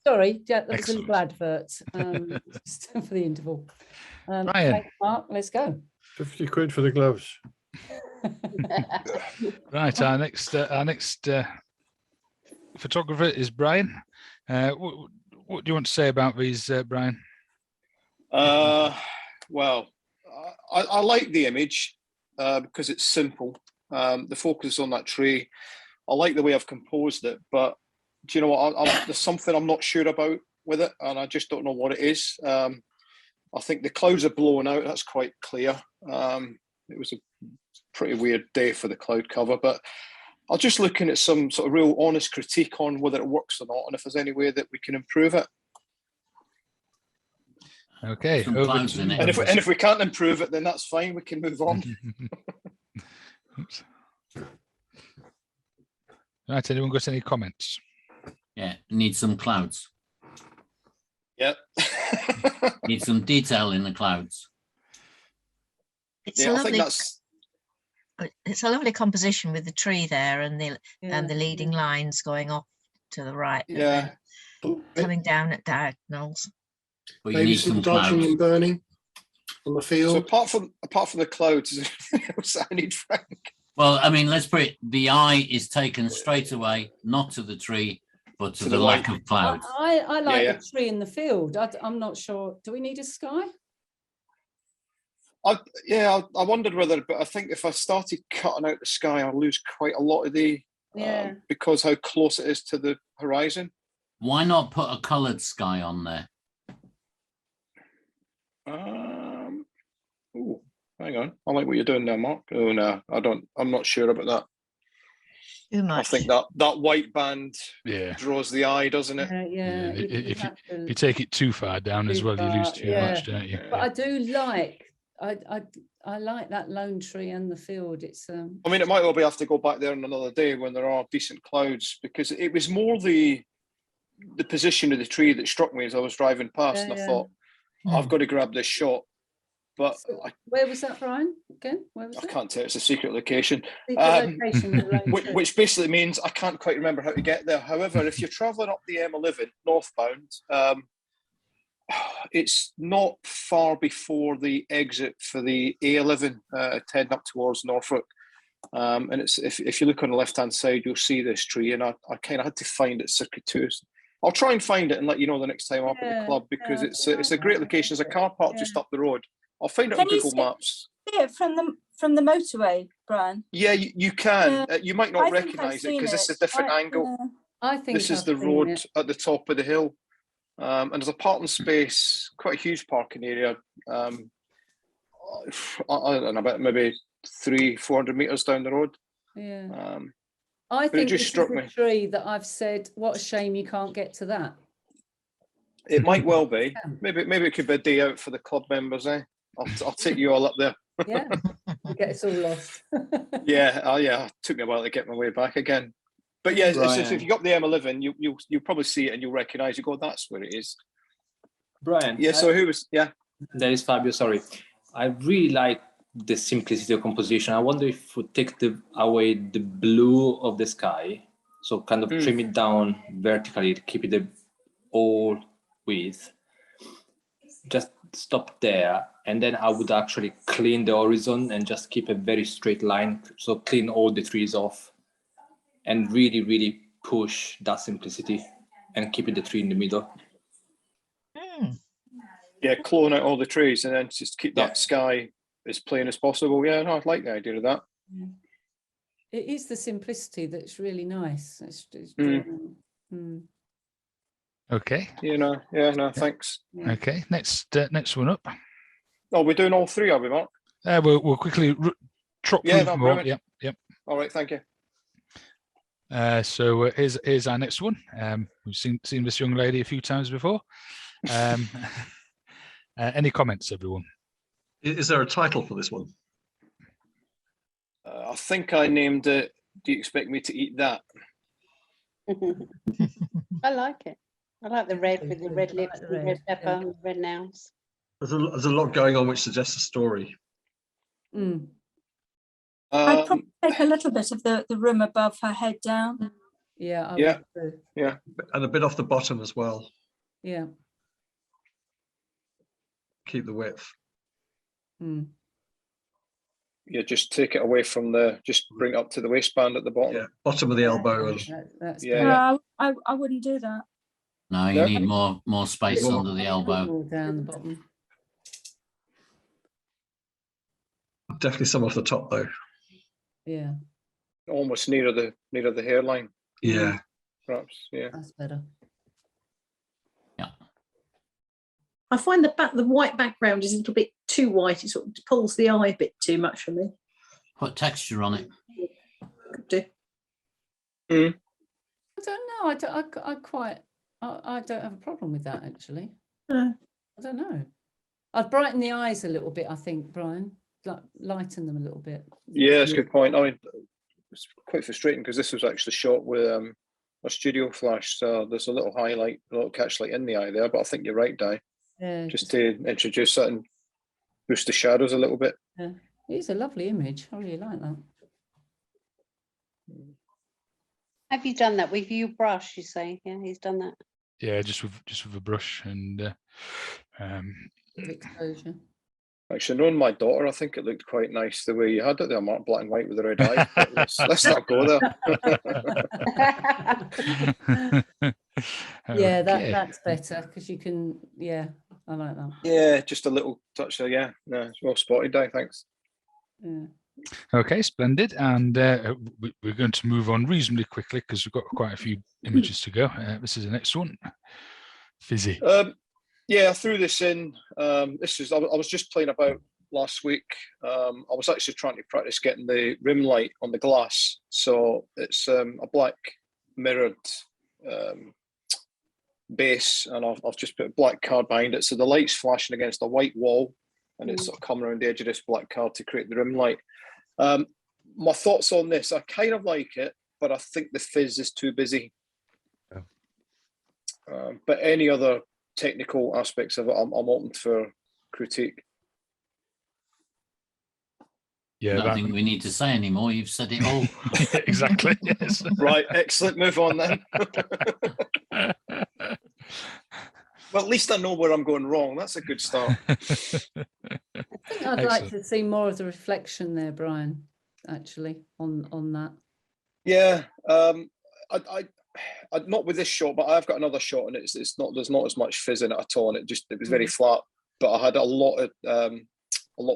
Sorry, that was a Excellent. little advert just for the interval. Brian. Thanks, Mark, let's go. 50 quid for the gloves. Right, our next photographer is Brian. What do you want to say about these, Brian? Well, I like the image because it's simple. The focus on that tree. I like the way I've composed it, but do you know what? There's something I'm not sure about with it, and I just don't know what it is. I think the clouds are blowing out. That's quite clear. It was a pretty weird day for the cloud cover, but I'm just looking at some sort of real honest critique on whether it works or not, and if there's any way that we can improve it. Okay. And if we can't improve it, then that's fine. We can move on. Oops. Right. Anyone got any comments? Yeah, need some clouds. Yep. Need some detail in the clouds. It's a lovely composition with the tree there and the leading lines going off to the right. Yeah. Coming down at diagonals. But maybe some dodging and burning on the field. So apart from the clouds, is there anything else I need, Frank? Well, I mean, let's put it, the eye is taken straight away, not to the tree, but to the lack of cloud. I like the tree in the field. I'm not sure. Do we need a sky? I wondered whether, but I think if I started cutting out the sky, I'll lose quite a lot of the, because how close it is to the horizon. Why not put a coloured sky on there? Oh, hang on. I like what you're doing now, Mark. Oh no, I'm not sure about that. Too much. I think that white band draws the eye, doesn't it? If you take it too far down as well, you lose too much, don't you? But I do like I like that lone tree and the field. It's I mean, it might well be have to go back there on another day when there are decent clouds, because it was more the position of the tree that struck me as I was driving past, and I thought, I've got to grab this shot. But where was that, Brian? Again, where was I can't tell. It's a secret location. Which basically means I can't quite remember how to get there. However, if you're travelling up the M11 northbound, it's not far before the exit for the A11 heading up towards Norfolk. And it's if you look on the left-hand side, you'll see this tree, and I kind of had to find it circuitous. I'll try and find it and let you know the next time I'm up at the club, because it's a great location. There's a car park just up the road. I'll find it on Google Maps. Yeah, from the motorway, Brian. Yeah, you can. You might not recognise it because this is a different angle. I think this is the road at the top of the hill, and there's a parking space, quite a huge parking area. I don't know, about maybe 300-400 meters down the road. Yeah. I think this is a tree that I've said, what a shame you can't get to that. It might well be. Maybe it could be a day out for the club members, eh? I'll take you all up there. Yeah, get us all lost. Yeah, it took me a while to get my way back again. But yeah, if you got the M11, you'll probably see it and you'll recognise. You go, that's where it is. Brian. Yeah. So who was? Yeah. That is Fabio. Sorry, I really like the simplicity of composition. I wonder if we take away the blue of the sky, so kind of trim it down vertically to keep it all width. Just stop there, and then I would actually clean the horizon and just keep a very straight line. So clean all the trees off and really, really push that simplicity and keeping the tree in the middle. Yeah, clone out all the trees and then just keep that sky as plain as possible. Yeah, no, I'd like the idea of that. Yeah. It is the simplicity that's really nice. Okay. No, thanks. Okay, next one up. Oh, we're doing all three, are we, Mark? We'll quickly trot through them all. Yep. All right, thank you. So here's our next one. We've seen this young lady a few times before. Any comments, everyone? Is there a title for this one? I think I named it, Do You Expect Me to Eat That? I like it. I like the red with the red lips, the red pepper, and red nails. There's a lot going on which suggests a story. I'd probably take a little bit of the room above her head down. Yeah, I Yeah. would too. Yeah. And a bit off the bottom as well. Yeah. Keep the width. Mm. Yeah, just take it away from just bring it up to the waistband at the bottom. Yeah, bottom of the elbow. And That's Yeah, better. No, I wouldn't do that. No, you No? need more space More. under the elbow. All down the bottom. definitely some off the top though. Yeah, Almost nearer the hairline, Yeah. perhaps. Yeah. that's better. I find the white background is a little bit too white. It sort of pulls the eye a bit too much for me. Put texture on it. Could do. I don't know. I don't have a problem with that actually. I don't know. I'd brighten the eyes a little bit, I think, Brian. Like lighten them a little bit. Yeah, that's a good point. I mean, it's quite frustrating because this was actually shot with a studio flash, so there's a little highlight, a little catchlight in the eye there. But I think you're right, Di. Yeah, Just to introduce that and boost the shadows a little bit. yeah. It's a lovely image. I really like that. Have you done that with your brush? You say, yeah, he's done that. Yeah, just with a brush and Bit of exposure. Actually, knowing my daughter, I think it looked quite nice the way you had it there, Mark, black and white with the red eye. But let's not go there. Yeah, Okay. that's better because you can. Yeah, I like that. Yeah, just a little touch there. Yeah, no, it's well spotted, Di. Thanks. Yeah. Okay, splendid. And we're going to move on reasonably quickly because we've got quite a few images to go. This is the next one. Fizzy. Yeah, I threw this in. I was just playing about last week. I was actually trying to practice getting the rim light on the glass. So it's a black mirrored base, and I've just put a black card behind it. So the light's flashing against a white wall, and it's sort of coming around the edge of this black card to create the rim light. My thoughts on this, I kind of like it, but I think the fizz is too busy. But any other technical aspects of it, I'm open for critique. Yeah, I don't think we need to say anymore. You've said it all. Yeah, exactly. Yes. Right, excellent. Move on then. Well, at least I know where I'm going wrong. That's a good start. I think I'd like to see more of the reflection there, Brian. Actually, on that. Yeah, I not with this shot, but I've got another shot, and it's not. There's not as much fizz in it at all, and it was very flat. But I had a lot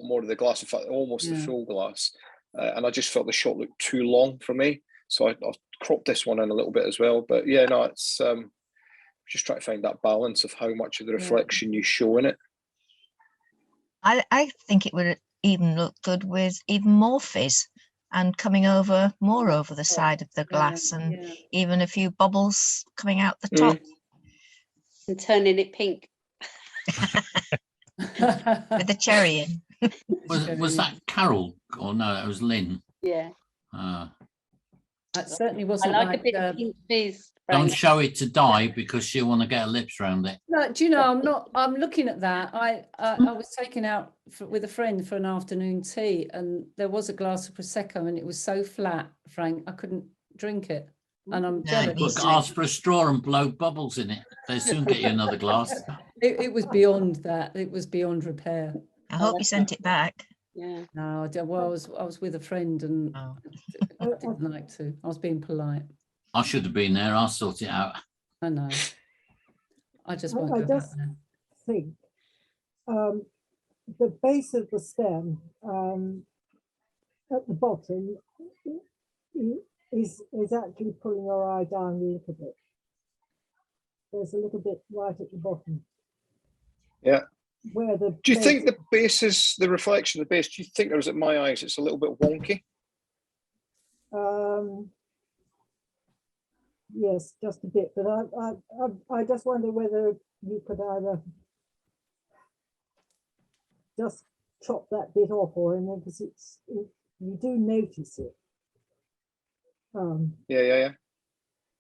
more of the glass. In fact, almost the full glass, and I just felt the shot looked too long for me. So I cropped this one in a little bit as well. But yeah, no, it's just trying to find that balance of how much of the reflection you show in it. I think it would even look good with even more fizz and coming over more over the side of the glass, and even a few bubbles coming out the top. And turning it pink. With the cherry in. Was that Carol? Or no, that was Lynn. Yeah. That certainly I wasn't like a bit of pink fizz. Don't show it to Di because she'll want to get her lips around it. No, do you know, I'm looking at that. I was taken out with a friend for an afternoon tea, and there was a glass of Prosecco, and it was so flat, Frank, I couldn't drink it. And I'm jealous. Ask for a straw and blow bubbles in it. They'll soon get you another glass. It was beyond that. It was beyond repair. I hope you sent it back. Yeah. No, I don't. Well, I was with a friend, and I didn't like to. I was being polite. I should have been there. I'll sort it out. I know. I just won't I go back just there. think the base of the stem at the bottom is actually pulling your eye down a little bit. There's a little bit right at the bottom. Yeah. Where the do you think the base is the reflection of the base? Do you think, or is it my eyes? It's a little bit wonky. Yes, just a bit, but I just wonder whether you could either just chop that bit off, or because you do notice it. Yeah.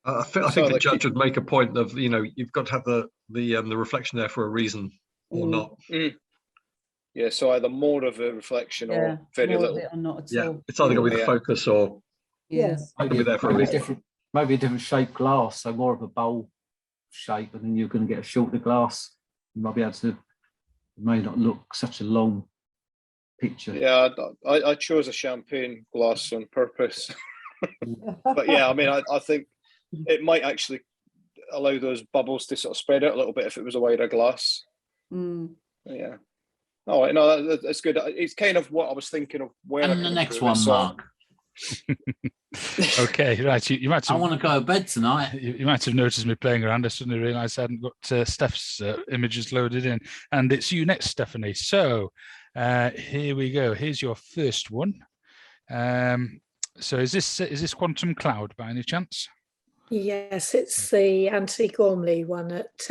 I think the judge would make a point of, you've got to have the reflection there for a reason or not. Yeah, so either more of a reflection or very little. Or not at all. It's either going to be the focus or yes, going to be there for a reason. maybe a different shaped glass, so more of a bowl shape, and then you're going to get a shorter glass. You might be able to, it may not look such a long picture. Yeah, I chose a champagne glass on purpose. But yeah, I mean, I think it might actually allow those bubbles to sort of spread out a little bit if it was a wider glass. Yeah. Oh, no, that's good. It's kind of what I was thinking of. Where And the next one, Mark. Okay, right. You might have, I want to go to bed tonight. You might have noticed me playing around. I suddenly realised I hadn't got Steph's images loaded in, and it's you next, Stephanie. So here we go. Here's your first one. So is this Quantum Cloud by any chance? Yes, it's the Anthony Gormley one at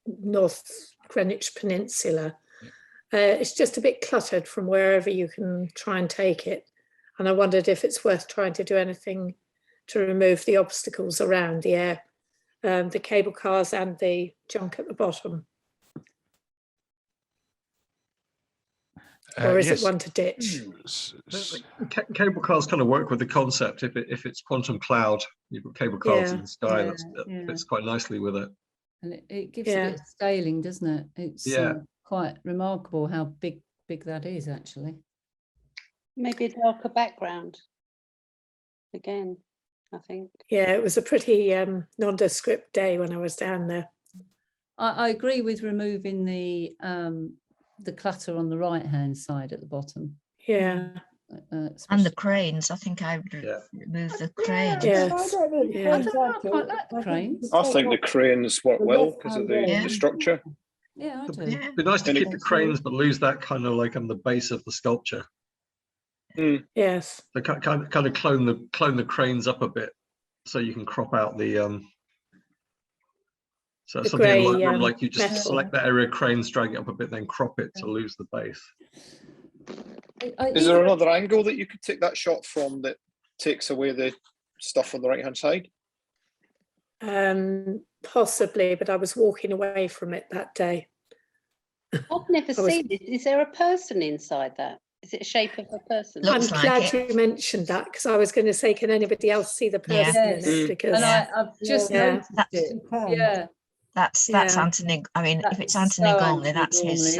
North Greenwich Peninsula. It's just a bit cluttered from wherever you can try and take it. And I wondered if it's worth trying to do anything to remove the obstacles around the air, the cable cars and the junk at the bottom. Or is yes. it one to ditch? Cable cars kind of work with the concept. If it's Quantum Cloud, you've got cable cars in the sky. That fits quite nicely with it. And it gives a bit of scaling, doesn't it? It's quite remarkable how big that is, actually. Maybe a darker background again, I think. Yeah, it was a pretty nondescript day when I was down there. I agree with removing the clutter on the right-hand side at the bottom. Yeah. And the cranes. I think I would remove the cranes. I quite like the cranes. I think the cranes work well because of the structure. Yeah, I do. It'd be nice to keep the cranes, but lose that kind of like on the base of the sculpture. Yes. So kind of clone the cranes up a bit, so you can crop out the so something grey, like you just metal. select that area, cranes, drag it up a bit, then crop it to lose the base. Is there another angle that you could take that shot from that takes away the stuff on the right hand side? Possibly, but I was walking away from it that day. I've never seen it. Is there a person inside that? Is it a shape of a person? I'm glad you mentioned that, because I was going to say, can anybody else see the person in it? Because and I've just noticed it. Yeah. That's Anthony. I mean, if it's Anthony Gormley, that's his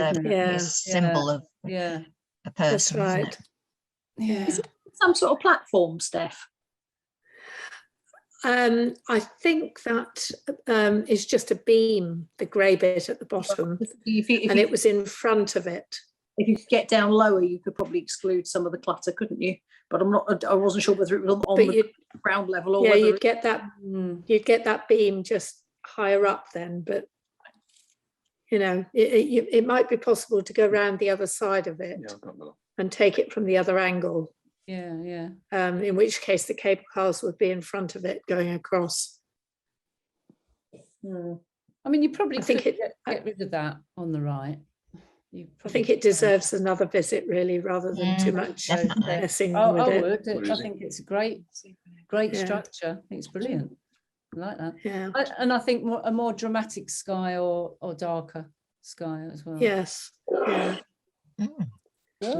symbol of a person. That's right. Isn't it? Yeah. Is it some sort of platform, Steph? I think that is just a beam, the grey bit at the bottom, and it was in front of it. If you could get down lower, you could probably exclude some of the clutter, couldn't you? But I wasn't sure whether it was on the ground level or whether Mm. you'd get that beam just higher up then. But you know, it might be possible to go around the other side of it and take it from the other angle. Yeah. In which case the cable cars would be in front of it going across. I mean, you probably could get rid of that on the right. I think it deserves another visit, really, rather than too much messing with it. I think it's a great structure. I think it's brilliant. I like that. Yeah. And I think a more dramatic sky or darker sky as well. Yes. Yeah. I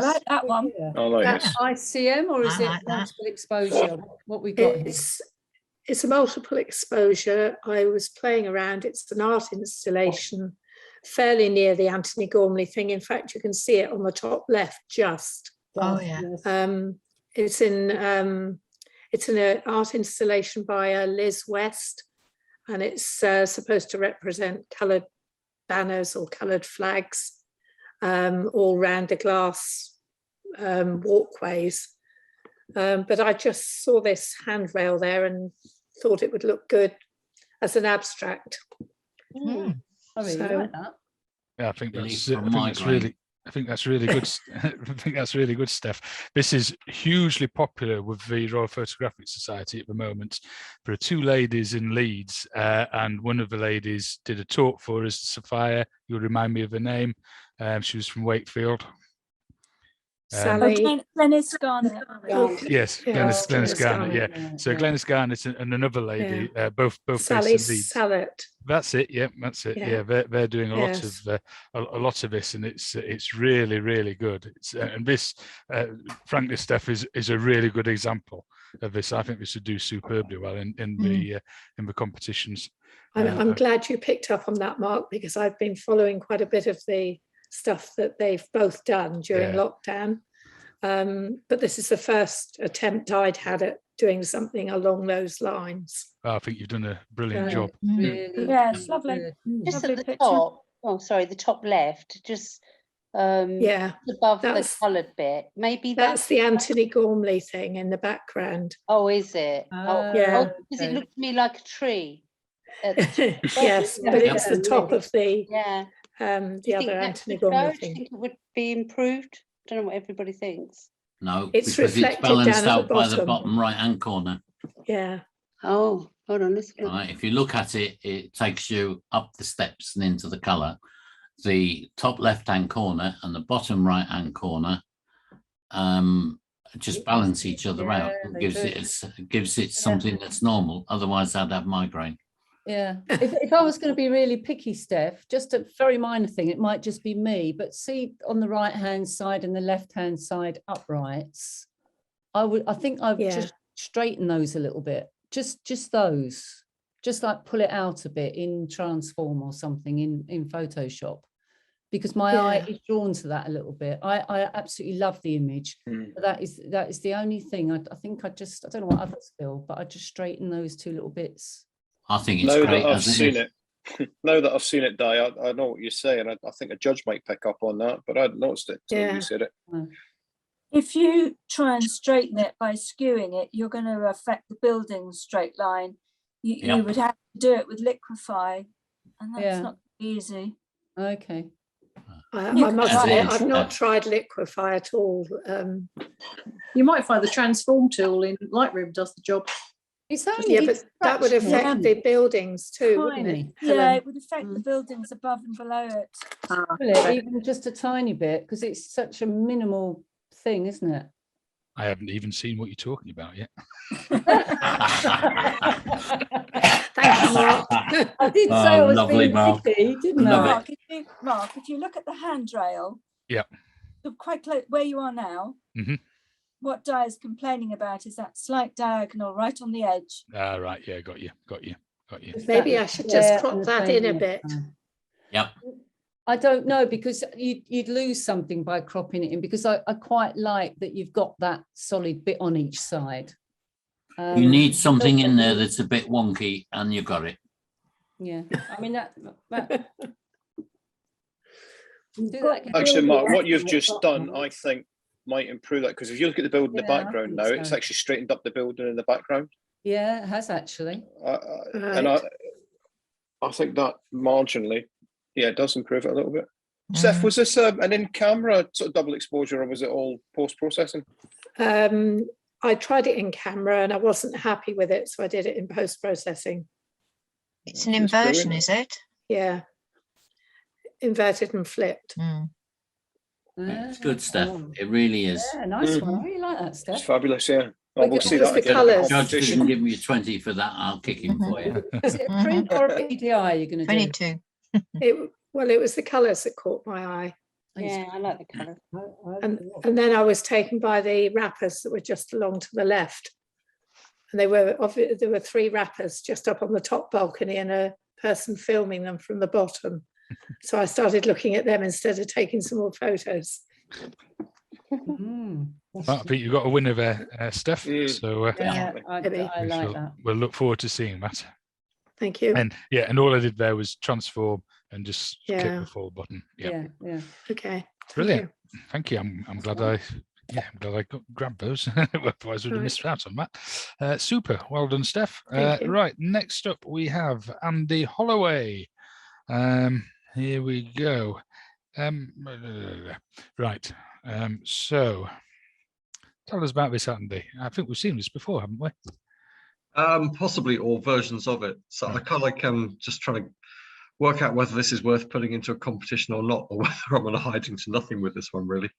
like that one. I like this. ICM, or is it multiple exposure? What we got here? It's a multiple exposure. I was playing around. It's an art installation fairly near the Anthony Gormley thing. In fact, you can see it on the top left just. Oh yeah. It's an art installation by Liz West, and it's supposed to represent coloured banners or coloured flags all round the glass walkways. But I just saw this handrail there and thought it would look good as an abstract. I really like that. Yeah, I think that's really good. I think that's really good, Steph. This is hugely popular with the Royal Photographic Society at the moment. There are two ladies in Leeds, and one of the ladies did a talk for us, Sophia. You'll remind me of her name. She was from Wakefield. Sally. Glenys Garnett. Yes, Glenys Garnett. Yeah. So Glenys Garnett and another lady, both Sally based in Leeds. Sallet. That's it. Yeah, that's it. Yeah, they're doing a lot of this, and it's really, really good. And this, frankly, Steph, is a really good example. of this. I think this would do superbly well in the competitions. I'm glad you picked up on that, Mark, because I've been following quite a bit of the stuff that they've both done during lockdown. But this is the first attempt I'd had at doing something along those lines. I think you've done a brilliant job. Really, it's lovely. Just Lovely at the picture. top. Oh, sorry, the top left. Just above the coloured bit. Maybe that's the Anthony Gormley thing in the background. Oh, is it? Yeah. Does it look to me like a tree? Yes, but it's the top of the the other Anthony Gormley thing. Do you think it would be improved? I don't know what everybody thinks. No, it's because it's balanced out by the bottom right hand corner. Yeah. Oh, hold on. Let's look. Right, if you look at it, it takes you up the steps and into the colour. The top left hand corner and the bottom right hand corner just balance each other out. It gives it something that's normal. Otherwise, I'd have migraine. Yeah, if I was going to be really picky, Steph, just a very minor thing, it might just be me, but see on the right hand side and the left hand side uprights, I think I would just straighten those a little bit, just those, just like pull it out a bit in Transform or something in Photoshop, because my eye is drawn to that a little bit. I absolutely love the image, but that is the only thing. I think I don't know what others feel, but I just straighten those two little bits. I think it's great. Now that I've seen it, now that I've seen it, Di, I know what you're saying. I think a judge might pick up on that, but I'd noticed it until you said it. If you try and straighten it by skewing it, you're going to affect the building straight line. You would have to do it with liquefy, and that's not easy. Okay. I must admit, I've not tried liquefy at all. You might find the Transform tool in Lightroom does the job. It's only but that would affect the buildings too, wouldn't it? Yeah, it would affect the buildings above and below it. Even just a tiny bit, because it's such a minimal thing, isn't it? I haven't even seen what you're talking about yet. Thank you, Mark. I did say I was being picky, didn't I? Mark, if you look at the handrail, look quite close where you are now. What Di is complaining about is that slight diagonal right on the edge. Right, yeah, got you. Maybe I should just crop that in a bit. Yep. I don't know, because you'd lose something by cropping it in, because I quite like that you've got that solid bit on each side. You need something in there that's a bit wonky, and you've got it. Yeah, I mean that Actually, Mark, what you've just done, I think, might improve that, because if you look at the building in the background now, it's actually straightened up the building in the background. Yeah, it has actually. And I think that marginally, it does improve it a little bit. Steph, was this an in-camera sort of double exposure, or was it all post-processing? I tried it in camera and I wasn't happy with it, so I did it in post-processing. It's an inversion, is it? Yeah, inverted and flipped. It's good stuff. It really is. Yeah, nice one. I really like that stuff. It's fabulous, yeah. Oh, we'll see that that again. Colours. Judge doesn't give me a 20 for that. I'll kick him for you. Is it a print or a PDI you're going to do? 22. It was the colours that caught my eye. Yeah, I like the colour. And then I was taken by the wrappers that were just along to the left. And there were 3 wrappers just up on the top balcony and a person filming them from the bottom. So I started looking at them instead of taking some more photos. I think you've got a winner there, Steph. So I like that. We'll look forward to seeing that. Thank you. And and all I did there was transform and just click the forward button. Yeah. Okay. Brilliant. Thank you. I'm glad I grabbed those. Otherwise, would have missed out on that. Super. Well done, Steph. Right. Next up, we have Andy Holloway. Here we go. Right. So tell us about this, Andy. I think we've seen this before, haven't we? Possibly, or versions of it. So I kind of like just trying to work out whether this is worth putting into a competition or not, or whether I'm going to hiding to nothing with this one. Really,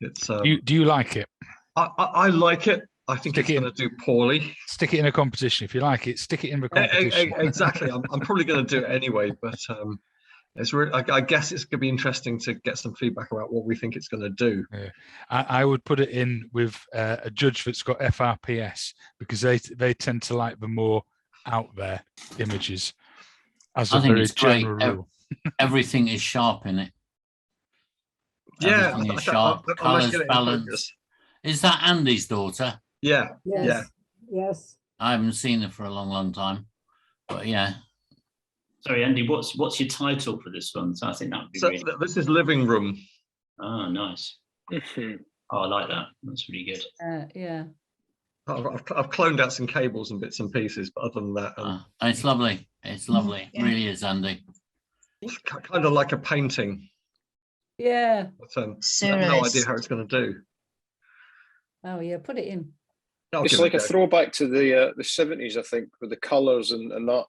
it's. Do you like it? I like it. I think it's going to do poorly. Stick it in a competition if you like it. Stick it in the competition. Exactly. I'm probably going to do it anyway, but It's really, I guess it's going to be interesting to get some feedback about what we think it's going to do. Yeah. I would put it in with a judge that's got FRPS, because they tend to like the more out there images as a very general rule. Everything is sharp in it. Yeah, everything is sharp, colours, balance. Is that Andy's daughter? Yeah, yes. Yes. I haven't seen her for a long time, but yeah. Sorry, Andy, what's your title for this one? So I think that would be really... This is Living Room. Oh, nice. Oh, I like that. That's really good. Yeah. I've cloned out some cables and bits and pieces, but other than that... it's lovely. It's lovely. It really is, Andy. It's kind of like a painting. Yeah. But, I have no idea how it's going to do. Oh, yeah, put it in. It's like a throwback to the 70s, I think, with the colours and that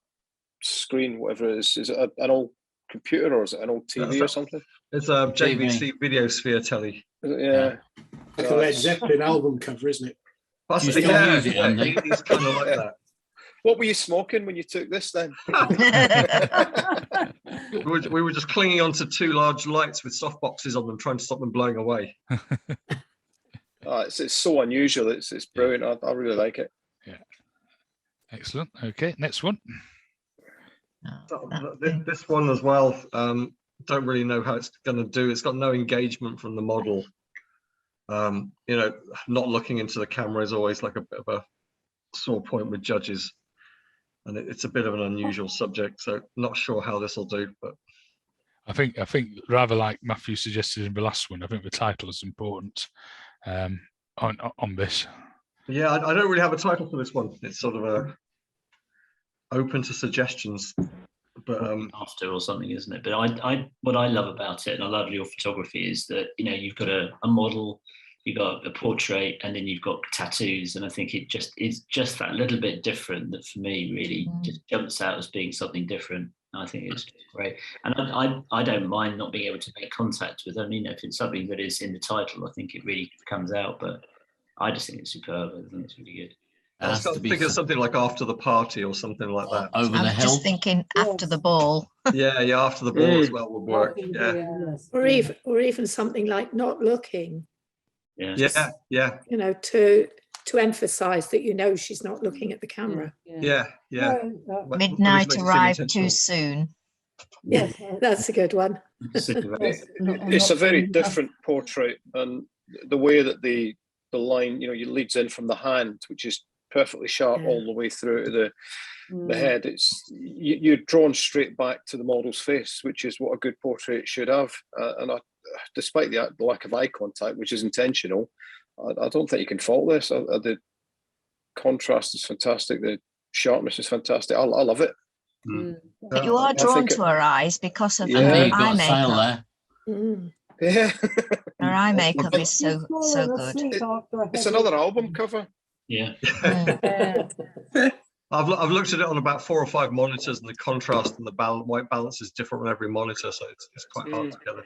screen, whatever it is. Is it an old computer or is it an old TV or something? It's a JVC Video Sphere telly. Yeah. Like a Led Zeppelin album cover, isn't it? It's kind of like that. What were you smoking when you took this then? we were just clinging onto two large lights with soft boxes on them, trying to stop them blowing away. It's so unusual. It's brilliant. I really like it. Yeah. Excellent. Okay, next one. This one as well. Don't really know how it's going to do. It's got no engagement from the model. Not looking into the camera is always like a bit of a sore point with judges, and it's a bit of an unusual subject. So not sure how this will do, but I think rather like Matthew suggested in the last one, I think the title is important on this. Yeah, I don't really have a title for this one. It's sort of open to suggestions, but after or something, isn't it? But I what I love about it, and I love your photography, is that you've got a model, you've got a portrait, and then you've got tattoos, and I think it's just that little bit different that for me really just jumps out as being something different. I think it's great, and I don't mind not being able to make contact with them. If it's something that is in the title, I think it really comes out. But I just think it's superb. I think it's really good. I was thinking something like After the Party or something like that. Over the hill. Just thinking After the Ball. Yeah, After the Ball as well would work. Yeah. Or even something like Not Looking. Yeah. To emphasize that she's not looking at the camera. Yeah. Midnight arrived too soon. Yeah, that's a good one. It's a very different portrait, and the way that the line leads in from the hand, which is perfectly sharp all the way through to the head. You're drawn straight back to the model's face, which is what a good portrait should have. Despite the lack of eye contact, which is intentional, I don't think you can fault this. The contrast is fantastic. The sharpness is fantastic. I love it. But you are drawn to her eyes because of her eye makeup. Yeah, her eye makeup is so good. It's another album cover. Yeah. I've looked at it on about 4 or 5 monitors, and the contrast and the white balance is different on every monitor, so it's quite hard to get it.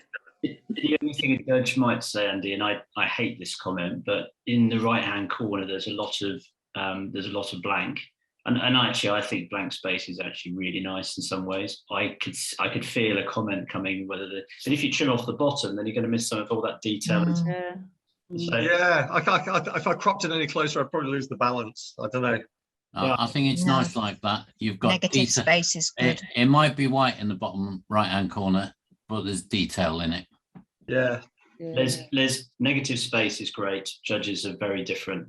The only thing a judge might say, Andy, and I hate this comment, but in the right-hand corner, there's a lot of blank, and actually, I think blank space is actually really nice in some ways. I could feel a comment coming, and if you trim off the bottom, then you're going to miss some of all that detail. So, if I cropped it any closer, I'd probably lose the balance. I don't know. I think it's nice like that. You've got negative space is good. It might be white in the bottom right-hand corner, but there's detail in it. Yeah. There's negative space is great. Judges are very different.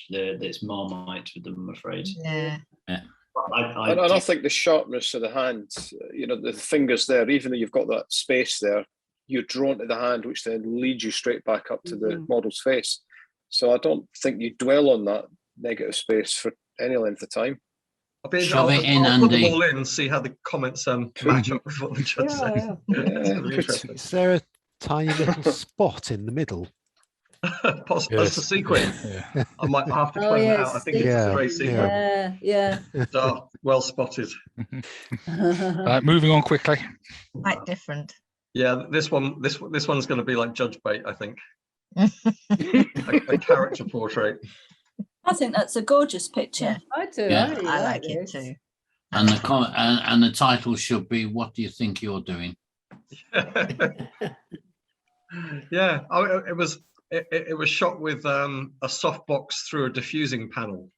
There's Marmite with them, I'm afraid. Yeah. I think the sharpness of the hand, the fingers there, even though you've got that space there, you're drawn to the hand, which then leads you straight back up to the model's face. So I don't think you dwell on that negative space for any length of time. I'll put them all in and see how the comments match up with what the judge says. Is there a tiny little spot in the middle? Possibly. That's a sequin. I might have to find that out. I think it's a grey sequin. Yeah. Well spotted. Moving on quickly. Quite different. Yeah, this one's going to be like judge bait, I think. a character portrait. I think that's a gorgeous picture. I do. Yeah. I like it too. And the title should be, "What do you think you're doing?" Yeah, it was shot with a softbox through a diffusing panel.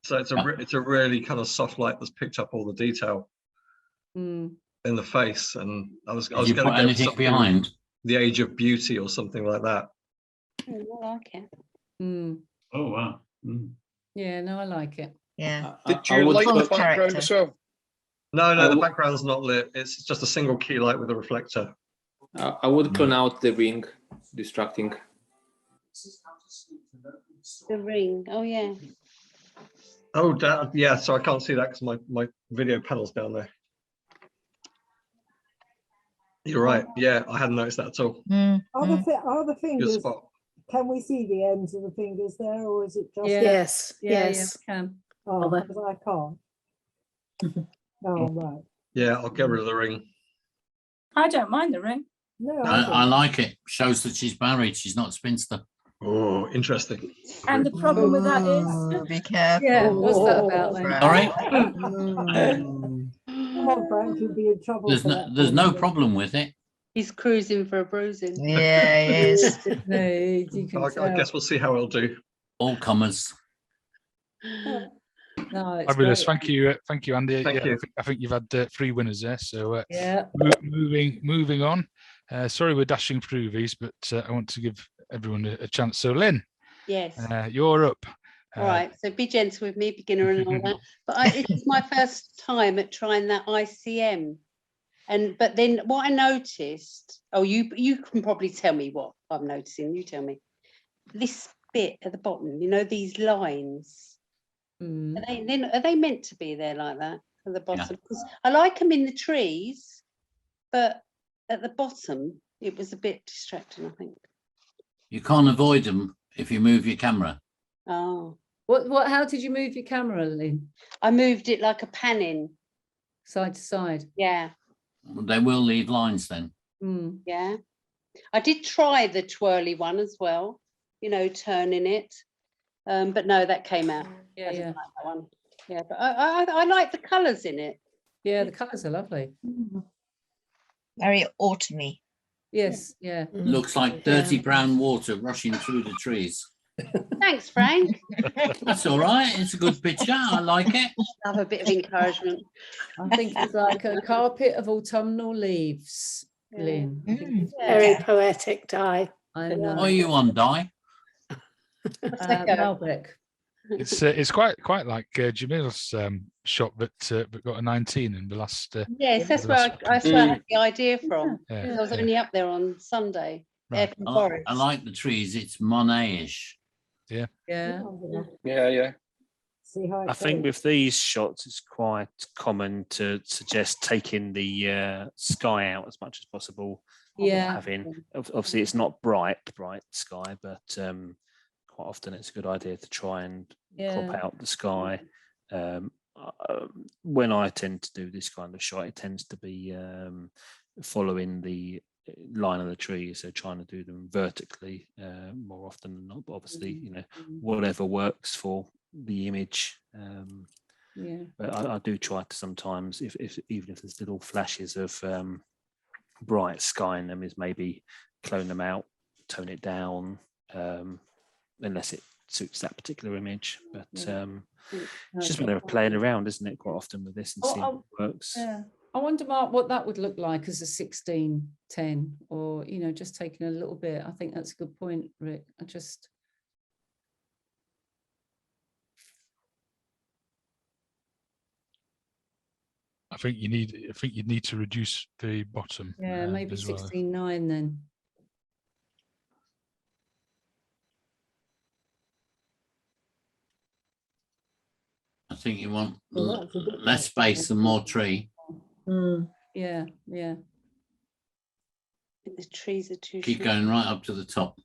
So it's a really kind of soft light that's picked up all the detail in the face. And I was going to go anything behind The Age of Beauty or something like that. I like it. Oh wow. Yeah, no, I like it. Yeah. Did you like the background as well? No, the background's not lit. It's just a single key light with a reflector. I would clone out the ring, distracting. The ring. Oh yeah. Oh, yeah. So I can't see that because my video panel's down there. You're right. Yeah, I hadn't noticed that at all. Are the Good fingers? spot. Can we see the ends of the fingers there, or is it just? Yes. Yeah, Yes. yeah, can. Oh, because I can't. Oh, right. Yeah, I'll get rid of the ring. I don't mind the ring. No, I like it. Shows that she's married. She's not a spinster. Oh, interesting. And the problem with that is, be careful. Yeah, what's that about then? Sorry? Come on, Frank, you'll be in trouble. There's no problem with it. He's cruising for a bruising. Yeah, he is. I guess we'll see how it'll do. All comers. No, it's Fabulous. great. Thank you, Andy. Thank you. I think you've had 3 winners there. So Yeah. moving on. Sorry, we're dashing through these, but I want to give everyone a chance. So, Lynn, Yes. you're up. All right. So be gentle with me, beginner and all that. But it's my first time at trying that ICM. But then what I noticed, you can probably tell me what I'm noticing. You tell me. This bit at the bottom, these lines. Are they meant to be there like that at the bottom? Because I like them in the trees, but at the bottom it was a bit distracting, I think. You can't avoid them if you move your camera. Oh. What? How did you move your camera, Lynn? I moved it like a panning. Side to side. Yeah. They will leave lines then. Yeah. I did try the twirly one as well, turning it. But no, that came out. Yeah, I didn't like that one. Yeah, but I like the colours in it. Yeah, the colours are lovely. Very autumny. Yes, yeah. Looks like dirty brown water rushing through the trees. Thanks, Frank. That's all right. It's a good picture. I like it. Have a bit of encouragement. I think it's like a carpet of autumnal leaves, Lynn. I think it's Very poetic, Di. I know. What are you on, Di? Malbec. It's quite like Jamil's shot that got a 19 in the last. Yes, that's where I had the idea from. I was only up there on Sunday. Right. I like the trees. It's Monet-ish. Yeah. Yeah. Yeah. See how I think with these shots, it's quite common to suggest taking the sky out as much as possible. Yeah. Obviously, it's not bright sky, but quite often it's a good idea to try and crop out the sky. When I tend to do this kind of shot, it tends to be following the line of the tree, so trying to do them vertically more often than not. But obviously, whatever works for the image. But I do try to sometimes, even if there's little flashes of bright sky in them, is maybe clone them out, tone it down, unless it suits that particular image. But it's just when they're playing around, isn't it, quite often with this and seeing what works. Yeah. I wonder, Mark, what that would look like as a 16:10, or just taking a little bit. I think that's a good point, Rick. I think you need to reduce the bottom. Yeah, maybe 16:9 then. I think you want less space and more tree. Yeah. The trees are too Keep going right up to the top.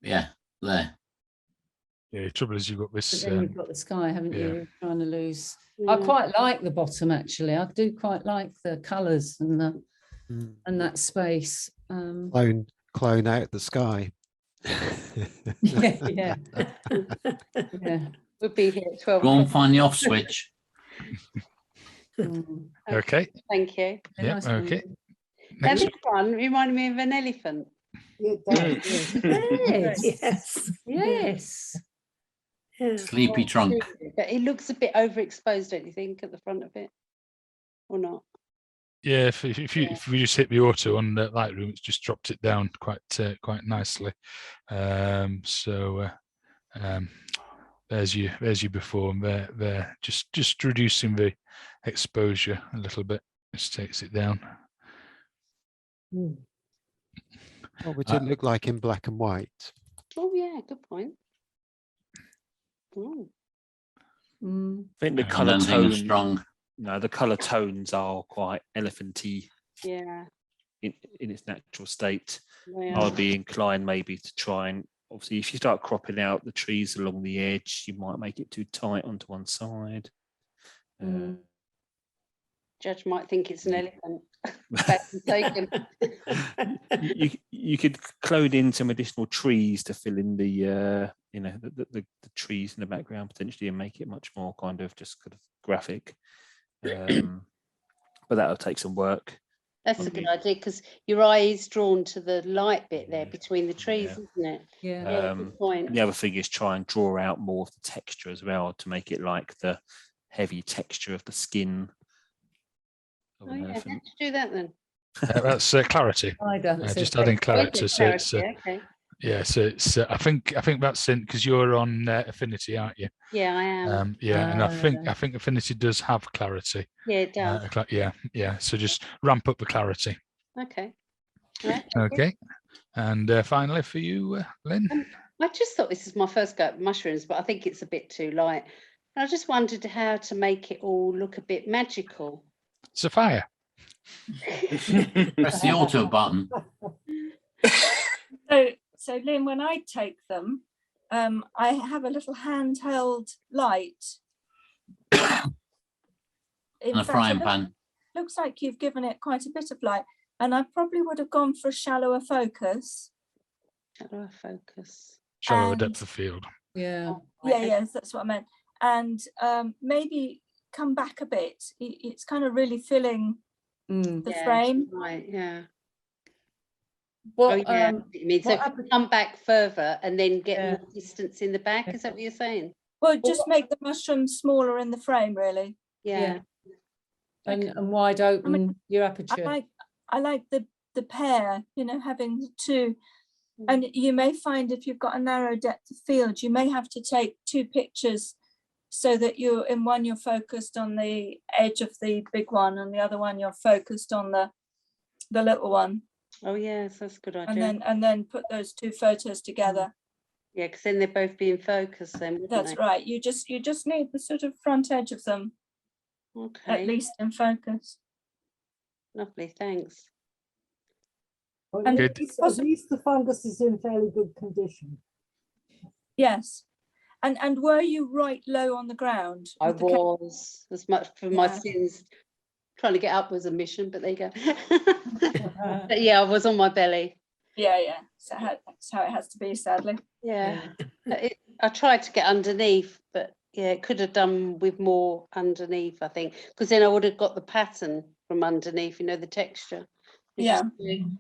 Yeah, there. Yeah, the trouble is you've got this. But then you've got the sky, haven't you? You're trying to lose. I quite like the bottom, actually. I do quite like the colours and that space. Clone out the sky. Yeah. We'll be here at 12. Go and find the off switch. Okay. Thank you. Yeah. Okay. Now this one reminded me of an elephant. Yes. Yes. Sleepy trunk. But it looks a bit overexposed, don't you think, at the front of it, or not? Yeah, if we just hit the auto on the Lightroom, it's just dropped it down quite nicely. There's you before, and there just reducing the exposure a little bit. Just takes it down. What would it look like in black and white? Oh yeah, good point. I think the colour tone strong. No, the colour tones are quite elephanty. Yeah. In its natural state. Yeah. I'd be inclined maybe to try and obviously if you start cropping out the trees along the edge, you might make it too tight onto one side. Judge might think it's an elephant. you could clone in some additional trees to fill in the the trees in the background potentially and make it much more kind of just kind of graphic. But that'll take some work. That's a good idea because your eye is drawn to the light bit there between the trees, isn't it? Yeah. Good point. And the other thing is try and draw out more of the texture as well to make it like the heavy texture of the skin. Oh yeah, how'd you do that then? That's clarity. Just adding clarity. So it's so it's I think that's in because you're on Affinity, aren't you? Yeah, I am. And I think Affinity does have clarity. Yeah, it does. Yeah. So just ramp up the clarity. Okay. Right, okay. And finally for you, Lynn. I just thought this is my first go at mushrooms, but I think it's a bit too light. And I just wondered how to make it all look a bit magical. Sophia. Press the auto button. So Lynn, when I take them, I have a little handheld light. And a frying pan. Looks like you've given it quite a bit of light, and I probably would have gone for a shallower focus. Shallower depth of field. Yeah. Yes, that's what I meant. And maybe come back a bit. It's kind of really filling the frame. Right, yeah. Well, so come back further and then get more distance in the back. Is that what you're saying? Well, just make the mushroom smaller in the frame, really. Yeah. And wide open your aperture. I like the pair, having the two. And you may find if you've got a narrow depth of field, you may have to take two pictures so that you're focused on the edge of the big one, and the other one you're focused on the little one. Oh yes, that's a good idea. And then put those two photos together. Yeah, because then they're both being focused. Then that's right. You just need the sort of front edge of them. Okay. At least in focus. Lovely, thanks. Well, at least the fungus is in fairly good condition. Yes. And were you right low on the ground? I was, as much for my sins. Trying to get up was a mission, but there you go. But yeah, I was on my belly. Yeah. So that's how it has to be, sadly. Yeah. I tried to get underneath, but yeah, it could have done with more underneath, I think, because then I would have got the pattern from underneath, the texture. Yeah. You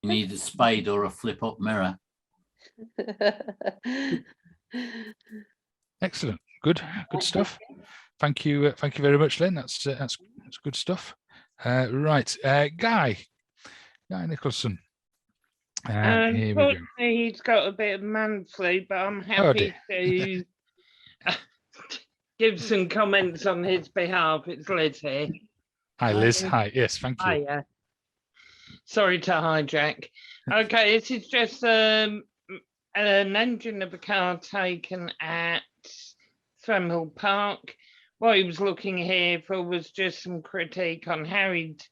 need a spade or a flip-up mirror. Excellent. Good stuff. Thank you very much, Lynn. That's good stuff. Right, Guy Nicholson. Here we go. He's got a bit of man flu, but I'm happy to give some comments on his behalf. It's Liz here. Hi, Liz. Hi. Yes, thank you. Hiya. Sorry to hijack. Okay, this is just an engine of a car taken at Thramhill Park. What he was looking here for was just some critique on how he'd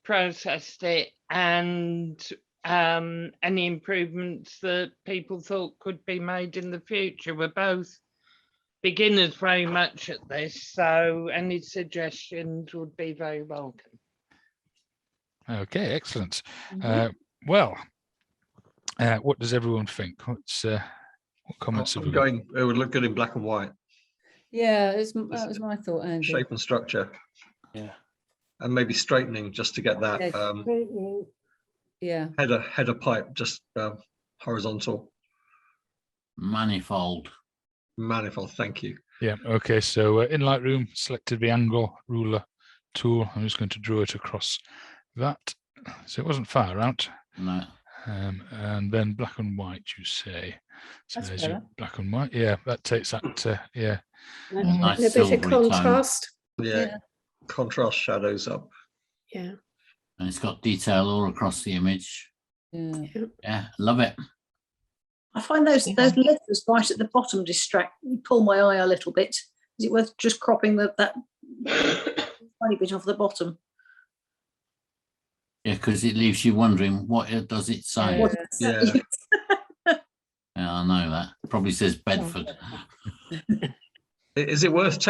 processed it and any improvements that people thought could be made in the future. We're both beginners very much at this, so any suggestions would be very welcome. Okay, excellent. What does everyone think? What comments have we got? It would look good in black and white. Yeah, that was my thought, Andy. Shape and structure. Yeah. and maybe straightening just to get that header pipe just horizontal. Manifold. Thank you. Yeah. Okay. So in Lightroom, selected the angle ruler tool. I'm just going to draw it across that. So it wasn't far out. No. And then black and white, you say. So That's there's better. your black and white. Yeah, that takes that. Yeah. Nice And a bit of contrast. Yeah. Contrast shadows up. Yeah. And it's got detail all across the image. Yeah. Yeah, love it. I find those letters right at the bottom pull my eye a little bit. Is it worth just cropping that tiny bit off the bottom? Yeah, because it leaves you wondering what does it say. Yeah. Yeah, I know that. Probably says Bedford. Is it worth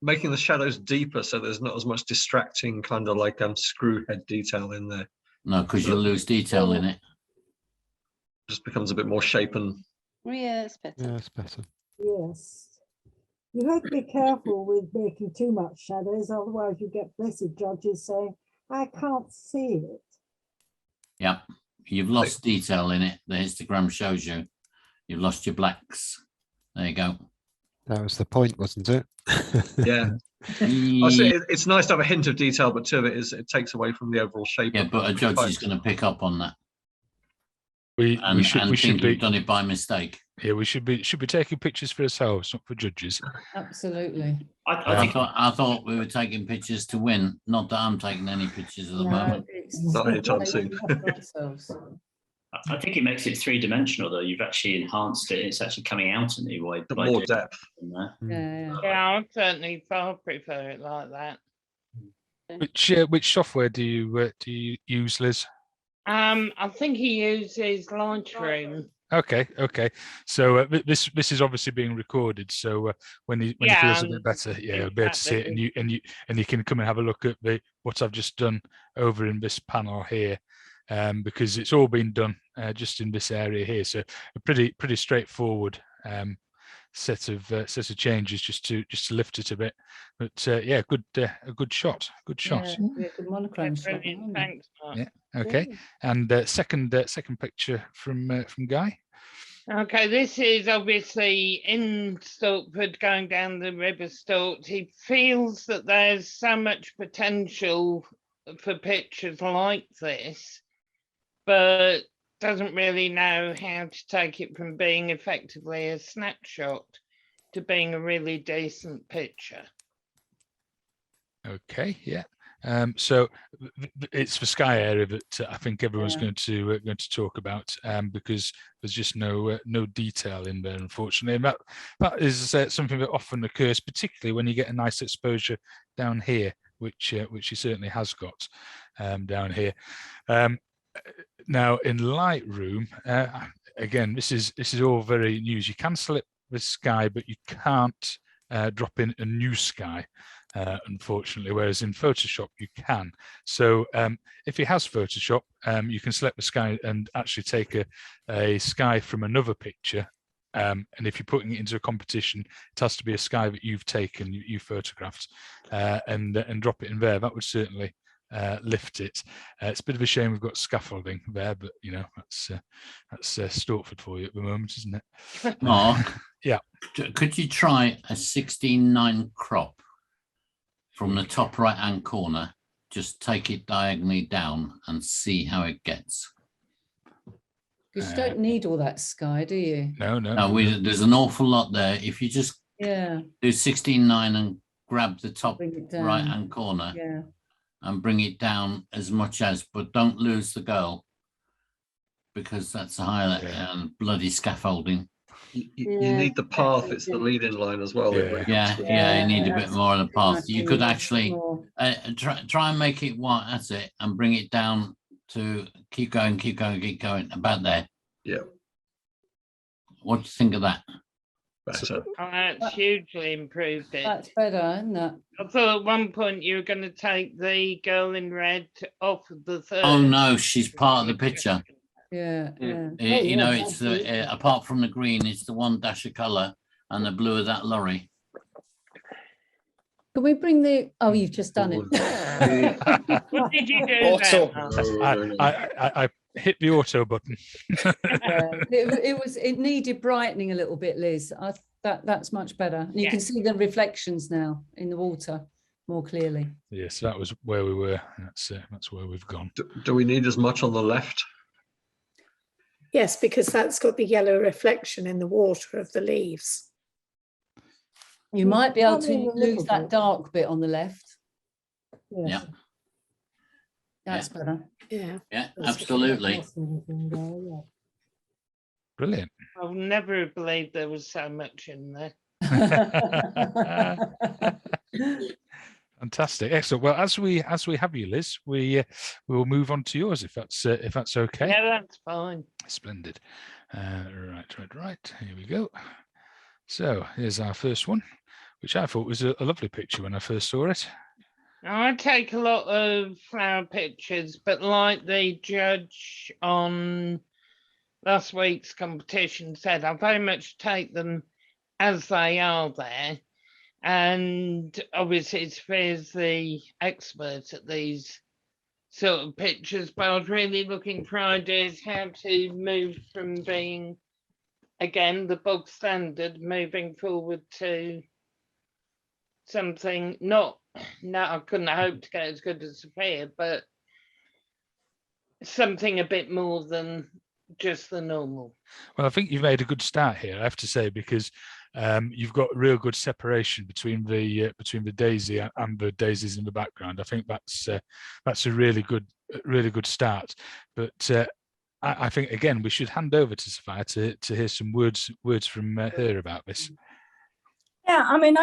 making the shadows deeper so there's not as much distracting kind of like screw head detail in there? No, because you'll lose detail in it. Just becomes a bit more shapen. Yeah, it's better. Yeah, it's better. Yes. You have to be careful with making too much shadows, otherwise you get blessed judges saying, I can't see it. Yep. You've lost detail in it. The histogram shows you. You've lost your blacks. There you go. That was the point, wasn't it? Yeah. It's nice to have a hint of detail, but two of it takes away from the overall shape. Yeah, but a judge is going to pick up on that. We should we've done it by mistake. Yeah, we should be taking pictures for ourselves, not for judges. Absolutely. I thought we were taking pictures to win. Not that I'm taking any pictures at the moment. Not anytime soon. I think it makes it three-dimensional, though. You've actually enhanced it. It's actually coming out a new way. The more depth. Yeah, I certainly far prefer it like that. Which software do you use, Liz? I think he uses Lightroom. Okay. So this is obviously being recorded. So when he feels a bit better, he'll be able to see it, and you can come and have a look at what I've just done over in this panel here, because it's all been done just in this area here. So a pretty straightforward set of changes just to lift it a bit. But yeah, a good shot. Good shot. Yeah, good monochrome shot. Thanks, Mark. Yeah. Okay. And second picture from Guy. Okay, this is obviously in Stortford going down the River Stort. He feels that there's so much potential for pictures like this, but doesn't really know how to take it from being effectively a snapshot to being a really decent picture. Okay, yeah. So it's the sky area that I think everyone's going to talk about, because there's just no detail in there, unfortunately. And that is something that often occurs, particularly when you get a nice exposure down here, which he certainly has got down here. Now in Lightroom, again, this is all very new. You can select the sky, but you can't drop in a new sky. Unfortunately, whereas in Photoshop you can. So if it has Photoshop, you can select the sky and actually take a sky from another picture, and if you're putting it into a competition, it has to be a sky that you've taken, you photographed, and drop it in there. That would certainly lift it. It's a bit of a shame we've got scaffolding there, but you know, that's Stortford for you at the moment, isn't it? Mark, yeah. Could you try a 16:9 crop? From the top right hand corner, just take it diagonally down and see how it gets. Because you don't need all that sky, do you? No. There's an awful lot there. If you just do 16:9 and grab the top right hand corner and bring it down as much as, but don't lose the girl, because that's a highlight and bloody scaffolding. You need the path. It's the lead-in line as well. Yeah, you need a bit more of the path. You could actually try and make it white. That's it, and bring it down to keep going, about there. Yeah. What do you think of that? Better. That's hugely improved it. That's better, isn't it? I thought at one point you were going to take the girl in red off of the third. Oh no, she's part of the picture. Yeah. You know, it's apart from the green, it's the one dash of colour and the blue of that lorry. Can we bring the? Oh, you've just done it. What did you do? Auto. I hit the auto button. It needed brightening a little bit, Liz. That's much better. And you can see the reflections now in the water more clearly. Yes, that was where we were. That's where we've gone. Do we need as much on the left? Yes, because that's got the yellow reflection in the water of the leaves. You might be able to lose that dark bit on the left. Yeah. That's better. Yeah. Yeah, absolutely. Brilliant. I'll never believe there was so much in there. Fantastic, excellent. Well, as we have you, Liz, we will move on to yours if that's okay. Yeah, that's fine. Splendid. Right. Here we go. So here's our first one, which I thought was a lovely picture when I first saw it. I take a lot of flower pictures, but like the judge on last week's competition said, I very much take them as they are there. And obviously Sophia's the expert at these sort of pictures, but I was really looking for ideas how to move from being, again, the bog standard, moving forward to something I couldn't hope to get as good as Sophia, but something a bit more than just the normal. Well, I think you've made a good start here, I have to say, because you've got real good separation between the daisy and the daisies in the background. I think that's a really good start. But I think again we should hand over to Sophia to hear some words from her about this. Yeah, I mean,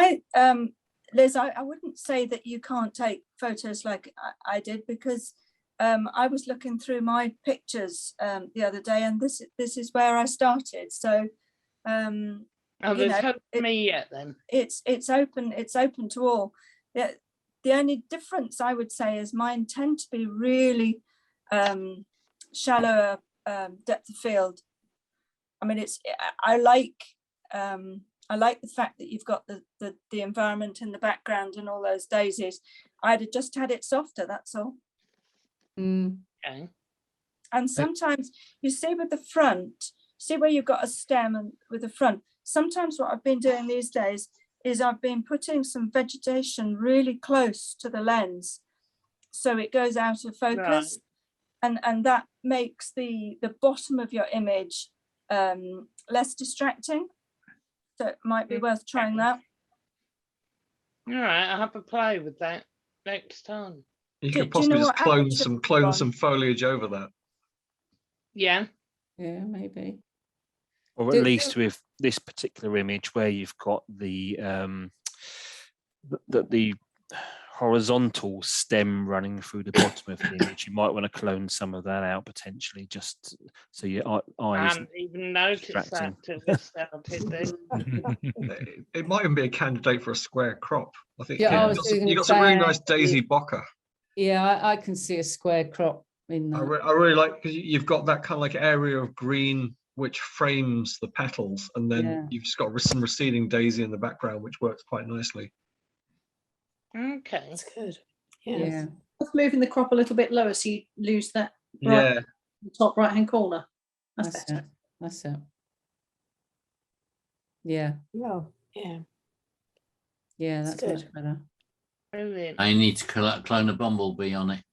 Liz, I wouldn't say that you can't take photos like I did, because I was looking through my pictures the other day, and this is where I started. So, there's hope for me yet. Then it's open to all. The only difference I would say is mine tend to be really shallower depth of field. I mean, I like the fact that you've got the environment in the background and all those daisies. I'd have just had it softer, that's all. Okay. And sometimes you see with the front, see where you've got a stem and with the front. Sometimes what I've been doing these days is I've been putting some vegetation really close to the lens, so it goes out of focus, right. and that makes the bottom of your image less distracting. So it might be worth trying that. All right, I'll have a play with that next time. You could possibly just clone some foliage over that. Yeah. Yeah, maybe. Or at least with this particular image where you've got the horizontal stem running through the bottom of the image, you might want to clone some of that out potentially, just so your eyes. I hadn't even noticed that till we started. It might even be a candidate for a square crop. I think you got some really nice daisy bokeh. Yeah, I can see a square crop in that. I really like, because you've got that kind of like area of green which frames the petals, and then you've just got some receding daisy in the background, which works quite nicely. Okay, that's good. Yeah. Just moving the crop a little bit lower so you lose that top right hand corner. That's better. That's it. Yeah. Yeah, that's much better. Brilliant. I need to clone a bumblebee on it.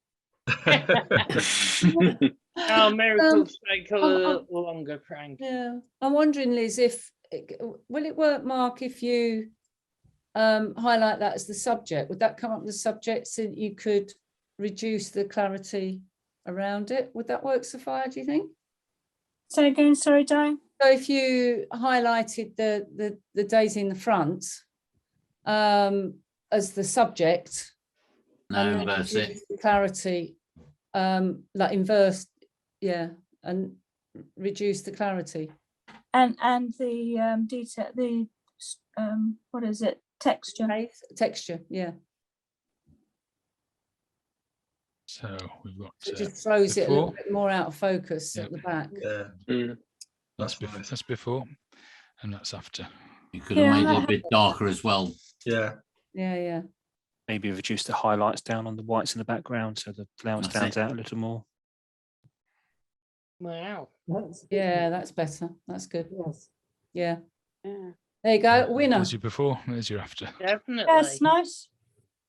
Miracles take a little longer, Frank. Yeah, I'm wondering, Liz, will it work, Mark, if you highlight that as the subject? Would that come up with the subject so that you could reduce the clarity around it? Would that work, Sophia, do you think? Say again, sorry, Diane. So if you highlighted the daisy in the front as the subject, and then reduce the clarity, like inverse, and reduce the clarity. And the detail, the what is it? Texture, yeah. So we've got. It just throws it a little bit more out of focus at the back. Yeah. That's before, and that's after. You could have made it a bit darker as well. Yeah. Yeah. maybe reduce the highlights down on the whites in the background so the flower stands out a little more. Wow. Yeah, that's better. That's good. Yes. Yeah. There you go, winner. There's your before, there's your after. Definitely. Yes, nice.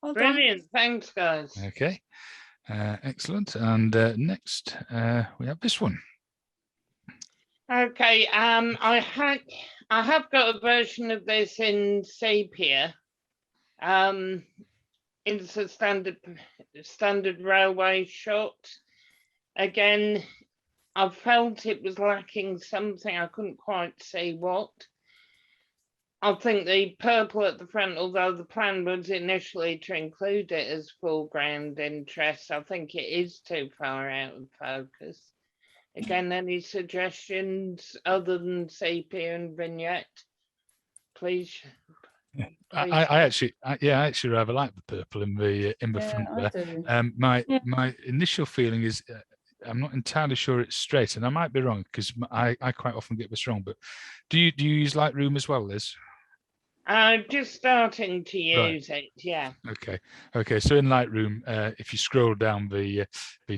Well done. Brilliant. Thanks, guys. Okay, excellent. And next we have this one. Okay. I have got a version of this in sepia. It's a standard railway shot. Again, I felt it was lacking something. I couldn't quite see what. I think the purple at the front, although the plan was initially to include it as foreground interest, I think it is too far out of focus. Again, any suggestions other than sepia and vignette, please? I actually rather like the purple in the front there. My initial feeling is I'm not entirely sure it's straight, and I might be wrong because I quite often get this wrong. But do you use Lightroom as well, Liz? Just starting to use it, yeah. Okay. So in Lightroom, if you scroll down the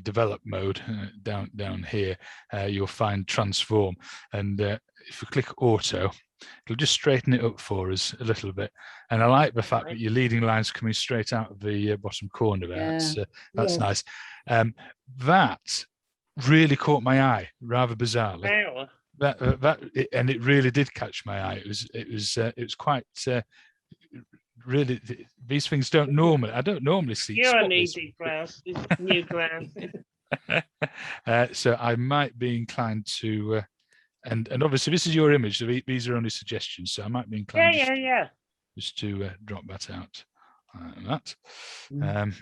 develop mode down here, you'll find transform, and if you click auto, it'll just straighten it up for us a little bit. And I like the fact that your leading line's coming straight out of the bottom corner there. That's nice. That really caught my eye, rather bizarrely. Wow. And it really did catch my eye. It was quite really. These things I don't normally see. You're needing glasses, new glasses. So I might be inclined to, and obviously this is your image. So these are only suggestions. So I might be inclined. Just to drop that out like that.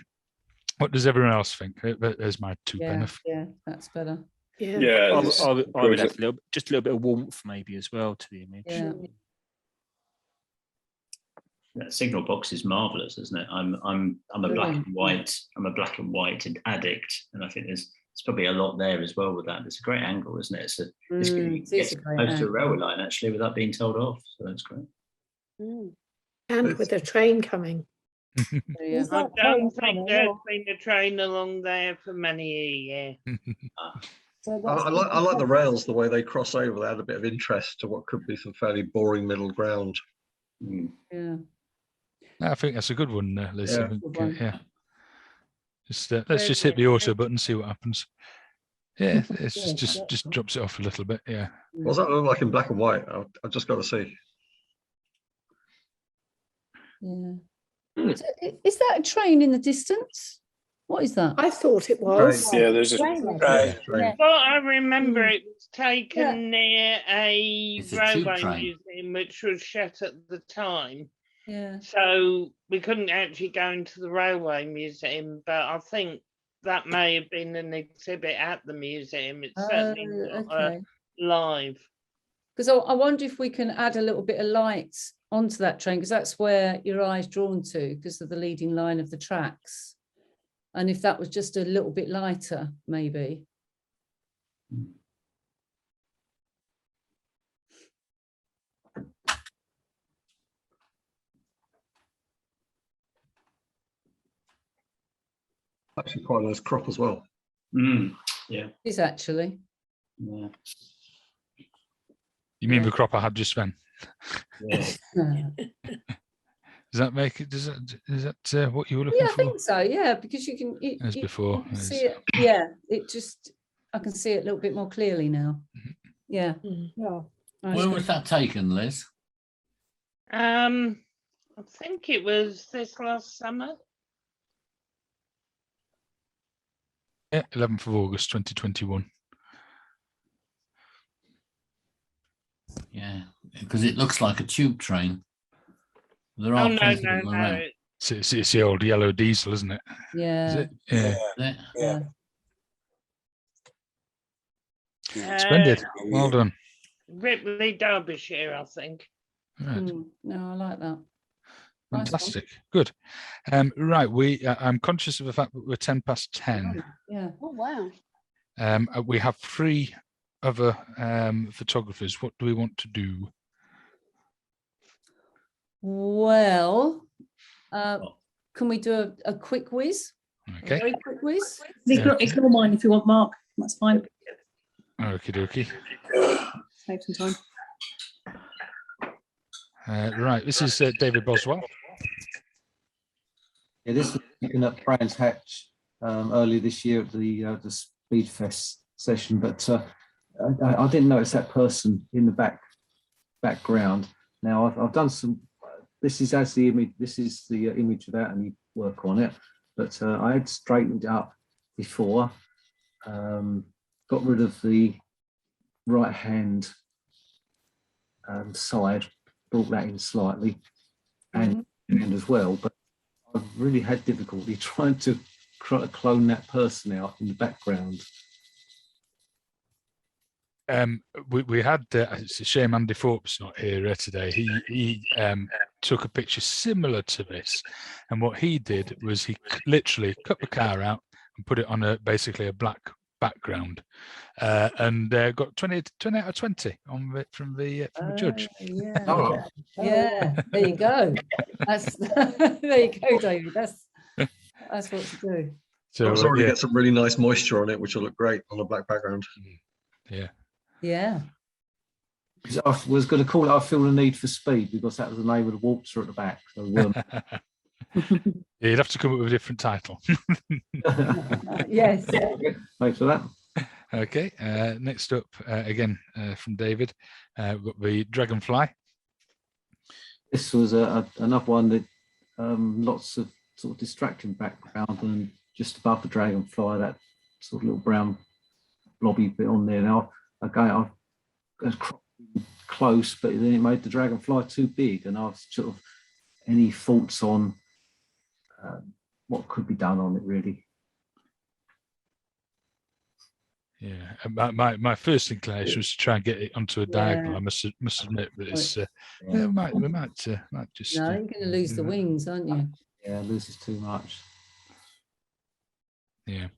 What does everyone else think? There's my two pence. Yeah, that's better. I would add just a little bit of warmth maybe as well to the image. Yeah. That signal box is marvelous, isn't it? I'm a black and white. I'm a black and white addict, and I think there's probably a lot there as well with that. It's a great angle, isn't it? It's going to get close to a railway line actually without being told off. So that's great. And with a train coming. I don't think there's been a train along there for many a year. I like the rails, the way they cross over. They add a bit of interest to what could be some fairly boring middle ground. Yeah, I think that's a good one, Liz. I think, let's just hit the auto button, see what happens. Yeah, it's just drops it off a little bit. Yeah. What's that look like in black and white? I've just got to see. Yeah. So, is that a train in the distance? What is that? I thought it was. Yeah, there's a train. Well, I remember it was taken near a railway museum, which was shut at the time. Yeah. So we couldn't actually go into the railway museum, but I think that may have been an exhibit at the museum. It's certainly not live. Because I wonder if we can add a little bit of light onto that train, because that's where your eye's drawn to because of the leading line of the tracks. And if that was just a little bit lighter, maybe. Actually, quite a nice crop as well. Yeah. It is actually. Yeah. You mean the crop I had just then? Yeah. Does that make it? Is that what you were looking for? Yeah, I think so. Yeah, because you can. As before. You see it. Yeah, I can see it a little bit more clearly now. Yeah. Yeah. Where was that taken, Liz? I think it was this last summer. Yeah, 11th of August, 2021. Yeah, because it looks like a tube train. There are plenty of them around. It's the old yellow diesel, isn't it? Yeah. Is it? Yeah. Splendid. Well done. Ripley, Derbyshire, I think. Right. No, I like that. Fantastic. Good. Right. I'm conscious of the fact that we're 10 past 10. Yeah. Oh, wow. We have 3 other photographers. What do we want to do? Well, can we do a quick whiz? Okay. A very quick whiz? Ignore mine if you want, Mark. That's fine. Okie dokie. Save some time. Right, this is David Boswell. Yeah, this was taken at Brands Hatch earlier this year at the Speedfest session, but I didn't notice that person in the background. Now I've done some. This is as the image. This is the image without any work on it, but I had straightened it up before. Got rid of the right hand side, brought that in slightly, and as well, but I've really had difficulty trying to clone that person out in the background. We had, it's a shame Andy Thorpe's not here today. He took a picture similar to this, and what he did was he literally cut the car out and put it on basically a black background, and got 20 out of 20 on from the judge. Yeah. Oh. Yeah, there you go. That's there you go, David. That's what to do. So it's already got some really nice moisture on it, which will look great on a black background. Yeah. Yeah. I was going to call it I Feel the Need for Speed, because that was the name of the waltzer at the back. So, yeah, you'd have to come up with a different title. Yes. Thanks for that. Okay. Next up, again from David, we've got the Dragonfly. This was another one that lots of sort of distracting background, and just above the Dragonfly, that sort of little brown blobby bit on there. Now, again, I was close, but then it made the Dragonfly too big, and I've sort of any thoughts on what could be done on it, really. Yeah, my first inclination was to try and get it onto a diagonal. I must admit that it's we might just. No, you're going to lose the wings, aren't you? Yeah, it loses too much. Yeah.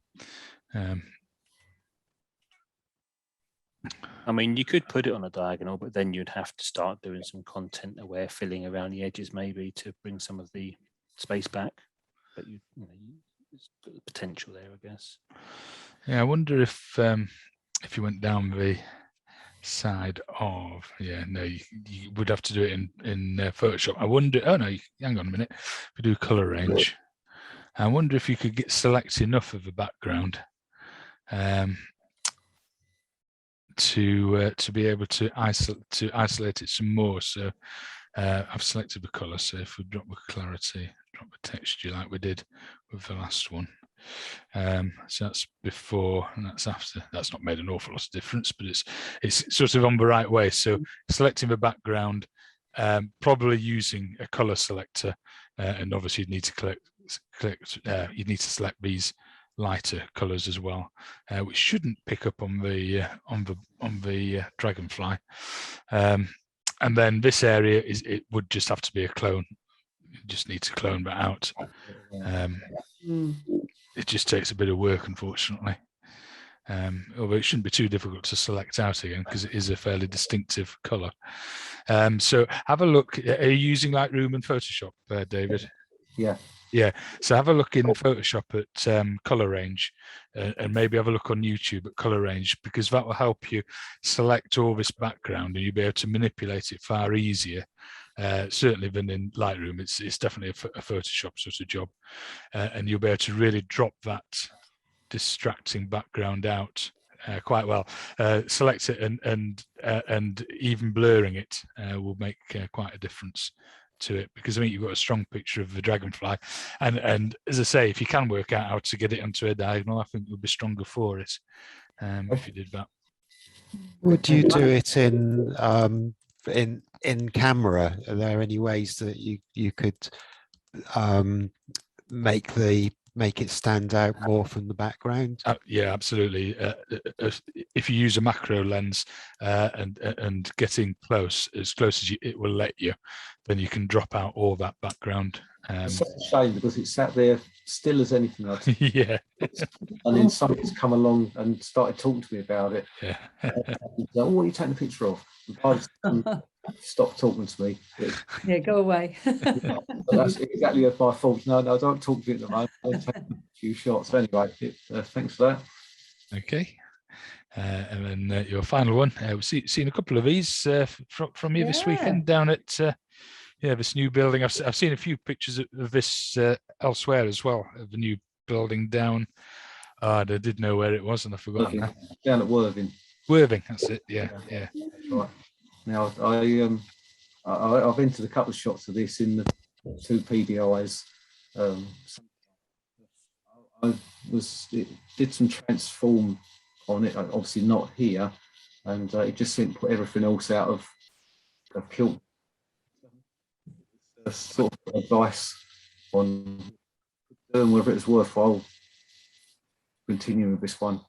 I mean, you could put it on a diagonal, but then you'd have to start doing some content-aware filling around the edges, maybe to bring some of the space back. But you know, there's got the potential there, I guess. Yeah, I wonder if you went down the side of you would have to do it in Photoshop. I wonder. Oh no, hang on a minute. We do color range. I wonder if you could select enough of the background to be able to isolate it some more. So I've selected the color. So if we drop the clarity, drop the texture like we did with the last one. So that's before and that's after. That's not made an awful lot of difference, but it's sort of on the right way. So selecting the background, probably using a color selector, and obviously you need to select these lighter colors as well, which shouldn't pick up on the Dragonfly. And then this area it would just have to be a clone. You just need to clone that out. It just takes a bit of work, unfortunately. Although it shouldn't be too difficult to select out again because it is a fairly distinctive color. So have a look. Are you using Lightroom and Photoshop, David? Yeah. Yeah. So have a look in Photoshop at color range, and maybe have a look on YouTube at color range, because that will help you select all this background and you'll be able to manipulate it far easier. Certainly than in Lightroom. It's definitely a Photoshop sort of job, and you'll be able to really drop that distracting background out quite well. Select it and even blurring it will make quite a difference to it, because I mean you've got a strong picture of the Dragonfly, and as I say, if you can work out how to get it onto a diagonal, I think you'll be stronger for it if you did that. Would you do it in camera? Are there any ways that you could make it stand out more from the background? Yeah, absolutely. If you use a macro lens and get in as close as it will let you, then you can drop out all that background. It's such a shame because it sat there still as anything else. Yeah. And then somebody's come along and started talking to me about it. Yeah. Oh, what are you taking a picture of? stop talking to me. Yeah, go away. That's exactly my fault. No, don't talk to me at the moment. I'll take a few shots. Anyway, thanks for that. Okay. And then your final one. We've seen a couple of these from you this weekend down at this new building. I've seen a few pictures of this elsewhere as well, of the new building down. I did know where it was and I forgot now. Down at Worthing. Worthing, that's it. Yeah. Right. Now I've entered a couple of shots of this in the 2 PDIs. I did some transform on it, obviously not here, and it just seemed to put everything else out of kilt. Sort of advice on whether it's worthwhile continuing with this one.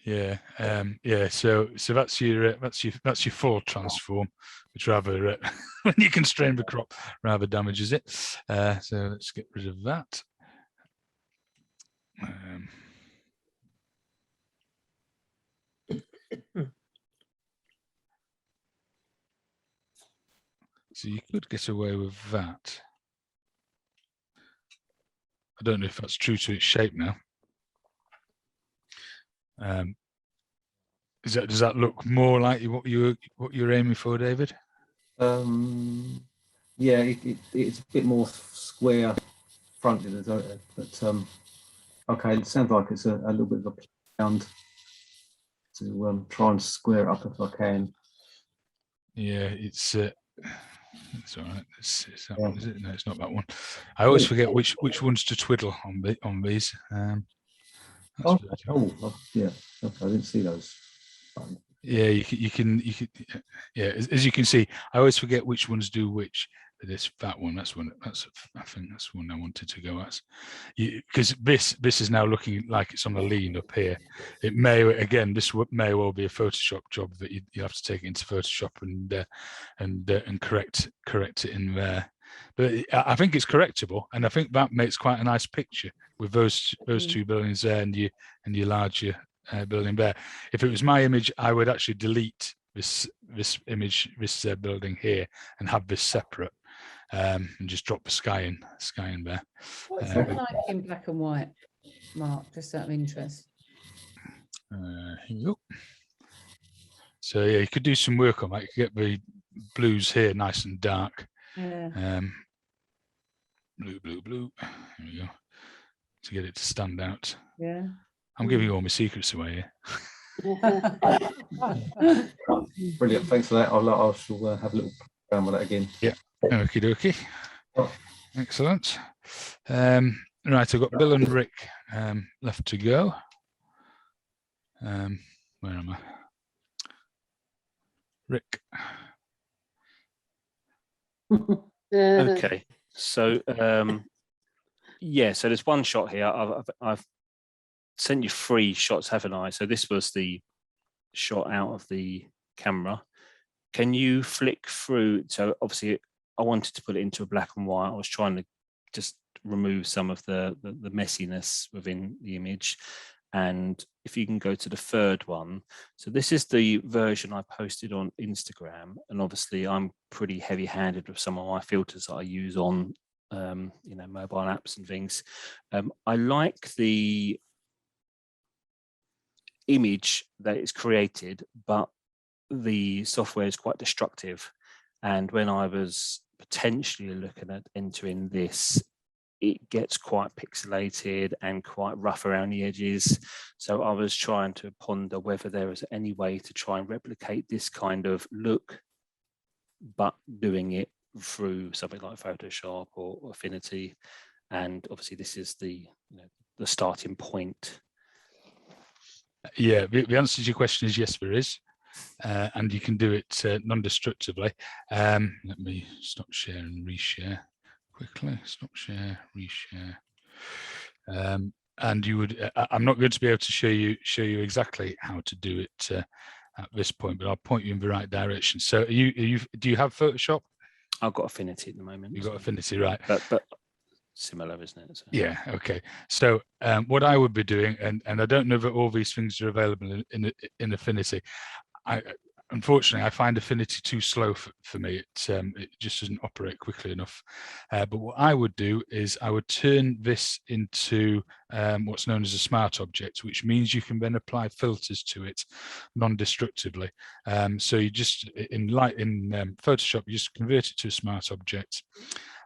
Yeah, So that's your full transform, which rather when you constrain the crop, rather damages it. So let's get rid of that. So you could get away with that. I don't know if that's true to its shape now. Does that look more like what you're aiming for, David? Yeah, it's a bit more square fronted, but okay, it sounds like it's a little bit of a round to try and square it up if I can. Yeah, it's all right. It's that one, is it? No, it's not that one. I always forget which ones to twiddle on these. Yeah, okay, I didn't see those. Yeah, you can. Yeah, as you can see, I always forget which ones do which. That one. That's I think that's one I wanted to go at. Because this is now looking like it's on a lean up here. It may may well be a Photoshop job that you have to take it into Photoshop and correct it in there. But I think it's correctable, and I think that makes quite a nice picture with those 2 buildings there and your larger building there. If it was my image, I would actually delete this image, this building here, and have this separate, and just drop the sky in there. What's it like in black and white, Mark? Just out of interest. Here you go. So yeah, you could do some work on that. You could get the blues here nice and dark. Yeah. Blue. There we go. To get it to stand out. Yeah. I'm giving all my secrets away here. Brilliant, thanks for that. I shall have a little program with that again. Yeah, okie dokie. Excellent. Right, I've got Bill and Rick left to go. Where am I? Rick. Okay, so yeah, so there's one shot here. I've sent you 3 shots, haven't I? So this was the shot out of the camera. Can you flick through? So obviously I wanted to put it into a black and white. I was trying to just remove some of the messiness within the image. And if you can go to the 3rd one. So this is the version I posted on Instagram. And obviously I'm pretty heavy handed with some of my filters that I use on mobile apps and things. I like the image that is created, but the software is quite destructive. And when I was potentially looking at entering this, it gets quite pixelated and quite rough around the edges. So I was trying to ponder whether there is any way to try and replicate this kind of look, but doing it through something like Photoshop or Affinity. And obviously this is the starting point. Yeah, the answer to your question is yes, there is. And you can do it non-destructively. Let me stop share and reshare quickly. Stop share, reshare. And you would. I'm not going to be able to show you exactly how to do it at this point, but I'll point you in the right direction. So, do you have Photoshop? I've got Affinity at the moment. You've got Affinity, right? But similar, isn't it? So. Yeah. Okay. So what I would be doing, and I don't know that all these things are available in Affinity. unfortunately, I find Affinity too slow for me. It just doesn't operate quickly enough. But what I would do is I would turn this into what's known as a smart object, which means you can then apply filters to it non-destructively. So you just in Photoshop, you just convert it to a smart object.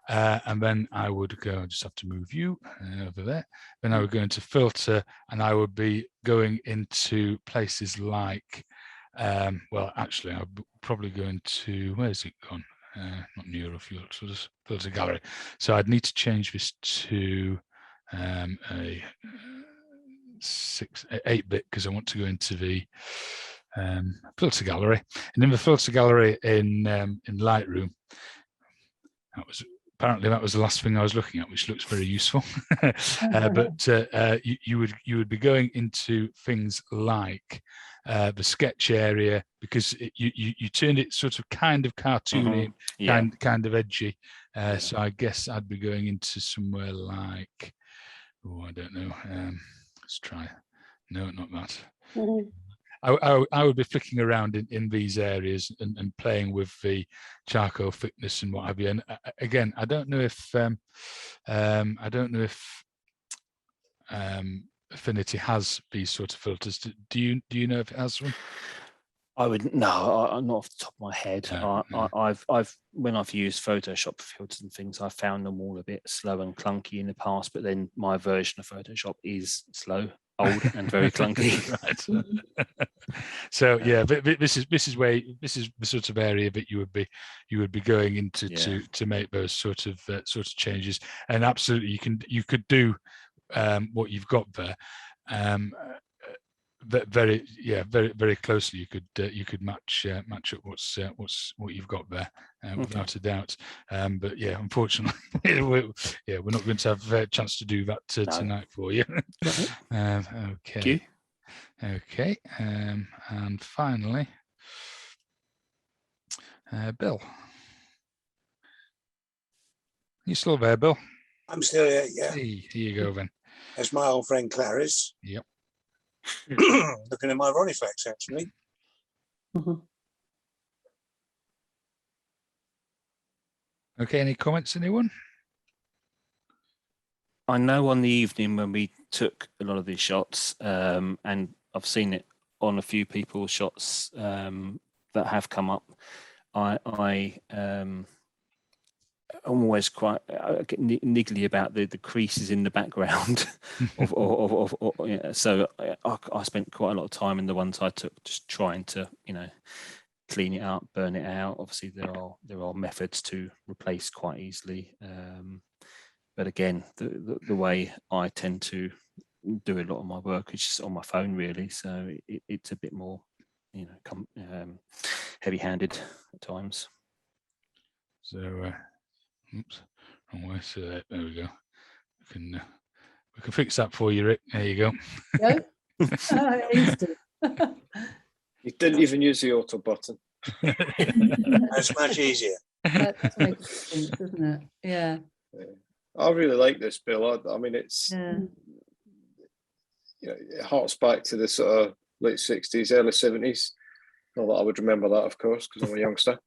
And then I would go, I just have to move you over there. Then I would go into filter, and I would be going into places like, well, actually, I'll probably go into, where's it gone? Not neurofilter, just filter gallery. So I'd need to change this to a 8-bit because I want to go into the filter gallery. And in the filter gallery in Lightroom, apparently that was the last thing I was looking at, which looks very useful. But you would be going into things like the sketch area, because you turned it sort of kind of cartoony, kind of edgy. So I guess I'd be going into somewhere like, oh, I don't know. Let's try. No, not that. I would be flicking around in these areas and playing with the charcoal thickness and what have you. And again, I don't know if Affinity has these sort of filters. Do you know if it has one? I would not off the top of my head. I've when I've used Photoshop filters and things, I've found them all a bit slow and clunky in the past. But then my version of Photoshop is slow, old, and very clunky. So yeah, this is the sort of area that you would be going into to make those sort of changes. And absolutely, you could do what you've got there. Very closely. You could match up what you've got there without a doubt. But yeah, unfortunately, we're not going to have a chance to do that tonight for you. Okay. And finally, Bill. You still there, Bill? I'm still here. Yeah. Hey, here you go then. That's my old friend Clarice. Yep. Looking at my Roniflex, actually. Okay, any comments, anyone? I know on the evening when we took a lot of these shots, and I've seen it on a few people's shots that have come up, I'm always quite get niggly about the creases in the background. So I spent quite a lot of time in the ones I took just trying to, clean it up, burn it out. Obviously, there are methods to replace quite easily. But again, the way I tend to do a lot of my work is just on my phone, really. So it's a bit more, heavy-handed at times. So. Oops, wrong way. So there we go. We can fix that for you, Rick. There you go. Instant. You didn't even use the auto button. That's much easier. That does make a difference, doesn't it? Yeah. I really like this, Bill. I mean, it's it harks back to the sort of late 60s, early 70s. Not that I would remember that, of course, because I'm a youngster.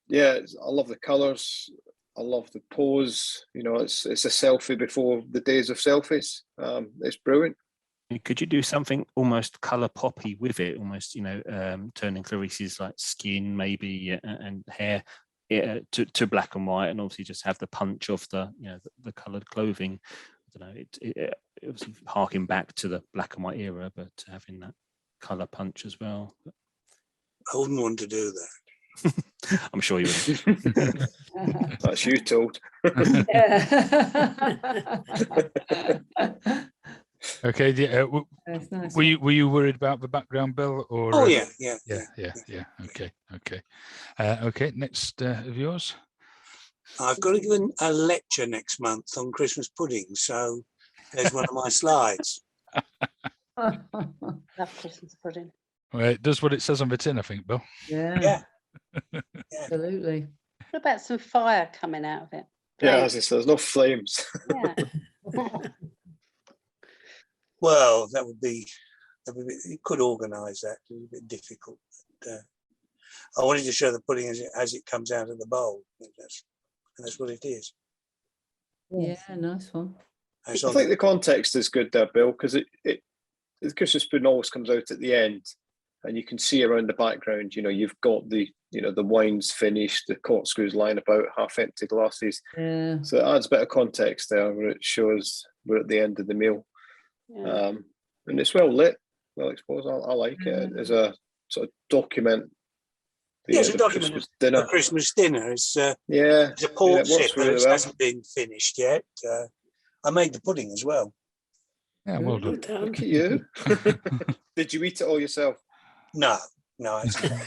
Yeah, I love the colours. I love the pose. It's a selfie before the days of selfies. It's brilliant. Could you do something almost colour poppy with it? Almost, turning Clarice's like skin maybe and hair to black and white, and obviously just have the punch of the the coloured clothing. I don't know. It obviously harking back to the black and white era, but having that colour punch as well. I wouldn't want to do that. I'm sure you would. That's you told. Okay. Nice. Were you worried about the background, Bill? Or oh yeah. Okay. Okay. Next of yours. I've got to give a lecture next month on Christmas pudding, so there's one of my slides. Love Christmas pudding. Well, it does what it says on the tin, I think, Bill. Yeah. Absolutely. What about some fire coming out of it? Yeah, as I said, there's no flames. Yeah. Well, that would be You could organise that. It's a bit difficult. But, I wanted to show the pudding as it comes out of the bowl. And that's what it is. Yeah, nice one. I think the context is good there, Bill, because the Christmas pudding always comes out at the end, and you can see around the background. You've got the wine's finished, the corkscrews lying about, half-empty glasses. Yeah. So it adds a bit of context there, where it shows we're at the end of the meal, and it's well lit, well exposed. I like it as a sort of document. It's a document of a Christmas dinner. It's a port sipper. It hasn't been finished yet. I made the pudding as well. Yeah, well done. Look at you. Did you eat it all yourself? No, actually.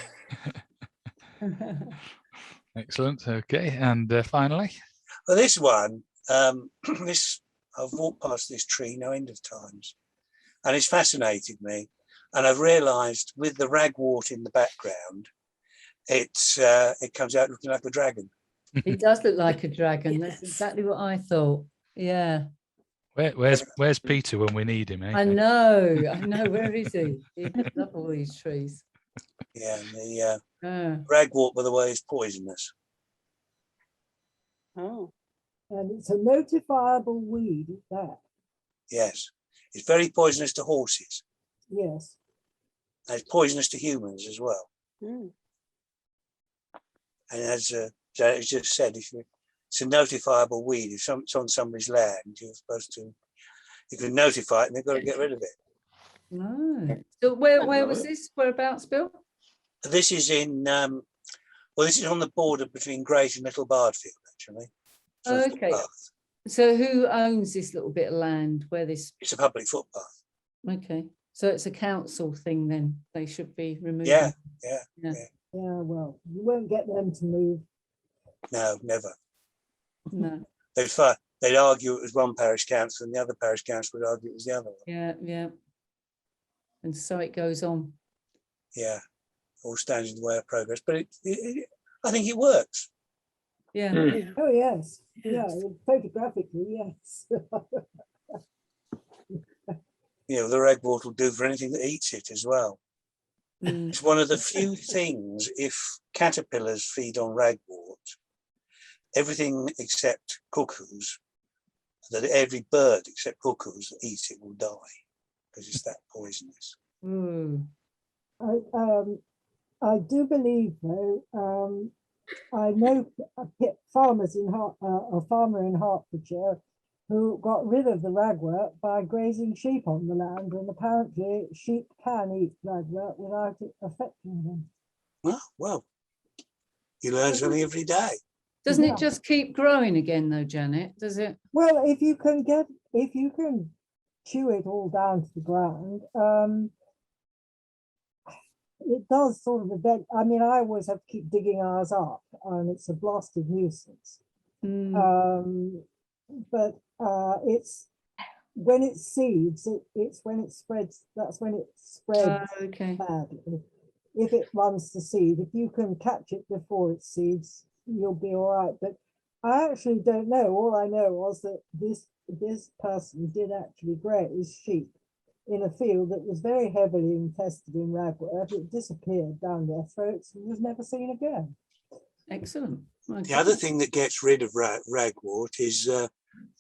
Excellent. Okay, and finally, well, this one, I've walked past this tree no end of times, and it's fascinated me. And I've realised with the ragwort in the background, it comes out looking like a dragon. It does look like a dragon. That's exactly what I thought. Yeah. Where's Peter when we need him? Eh? I know. Where is he? He love all these trees. Yeah, and the ragwort, by the way, is poisonous. Oh. And it's a notifiable weed, is that? Yes. It's very poisonous to horses. Yes. And it's poisonous to humans as well. Mm. And as Janet just said, it's a notifiable weed. If it's on somebody's land, you can notify it and they've got to get rid of it. No. So where was this? Whereabouts, Bill? This is in, this is on the border between Great and Little Bardfield, actually. So okay. So who owns this little bit of land where this? It's a public footpath. Okay. So it's a council thing then. They should be removed. Yeah. Yeah, well, you won't get them to move. No, never. No. They'd argue it was one parish council and the other parish council would argue it was the other one. Yeah. And so it goes on. Yeah. All stands in the way of progress. But I think it works. Yeah. Mm. Oh, yes. Yeah, photographically, yes. The ragwort will do for anything that eats it as well. Mm. It's one of the few things, if caterpillars feed on ragwort, everything except cuckoos, that every bird except cuckoos that eats it will die because it's that poisonous. Mm. I do believe, though, I know a farmer in Hertfordshire who got rid of the ragwort by grazing sheep on the land, and apparently sheep can eat ragwort without it affecting them. Well, you learn something every day. Doesn't it just keep growing again, though, Janet? Does it? Well, if you can chew it all down to the ground, it does sort of affect. I mean, I always have to keep digging ours up, and it's a blasted nuisance. Mm. But it's when it seeds, it's when it spreads. That's when it spreads badly. If it runs to seed, if you can catch it before it seeds, you'll be all right. But I actually don't know. All I know was that this person did actually graze sheep in a field that was very heavily infested in ragwort. It disappeared down their throats and was never seen again. Excellent. The other thing that gets rid of ragwort is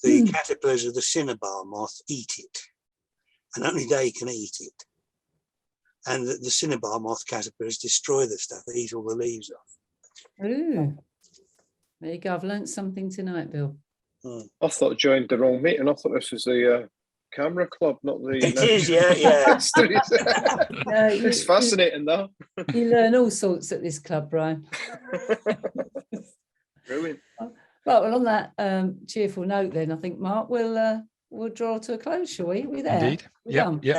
the caterpillars of the cinnabar moth eat it, and only they can eat it. And the cinnabar moth caterpillars destroy the stuff; they eat all the leaves off. Ooh. There you go. I've learned something tonight, Bill. I thought I joined the wrong meeting. I thought this was the camera club, not the. It is, yeah. It's fascinating, though. You learn all sorts at this club, Brian. Brilliant. Right, well, on that cheerful note, then I think Mark will draw to a close, shall we? Are we there? Indeed. Yeah.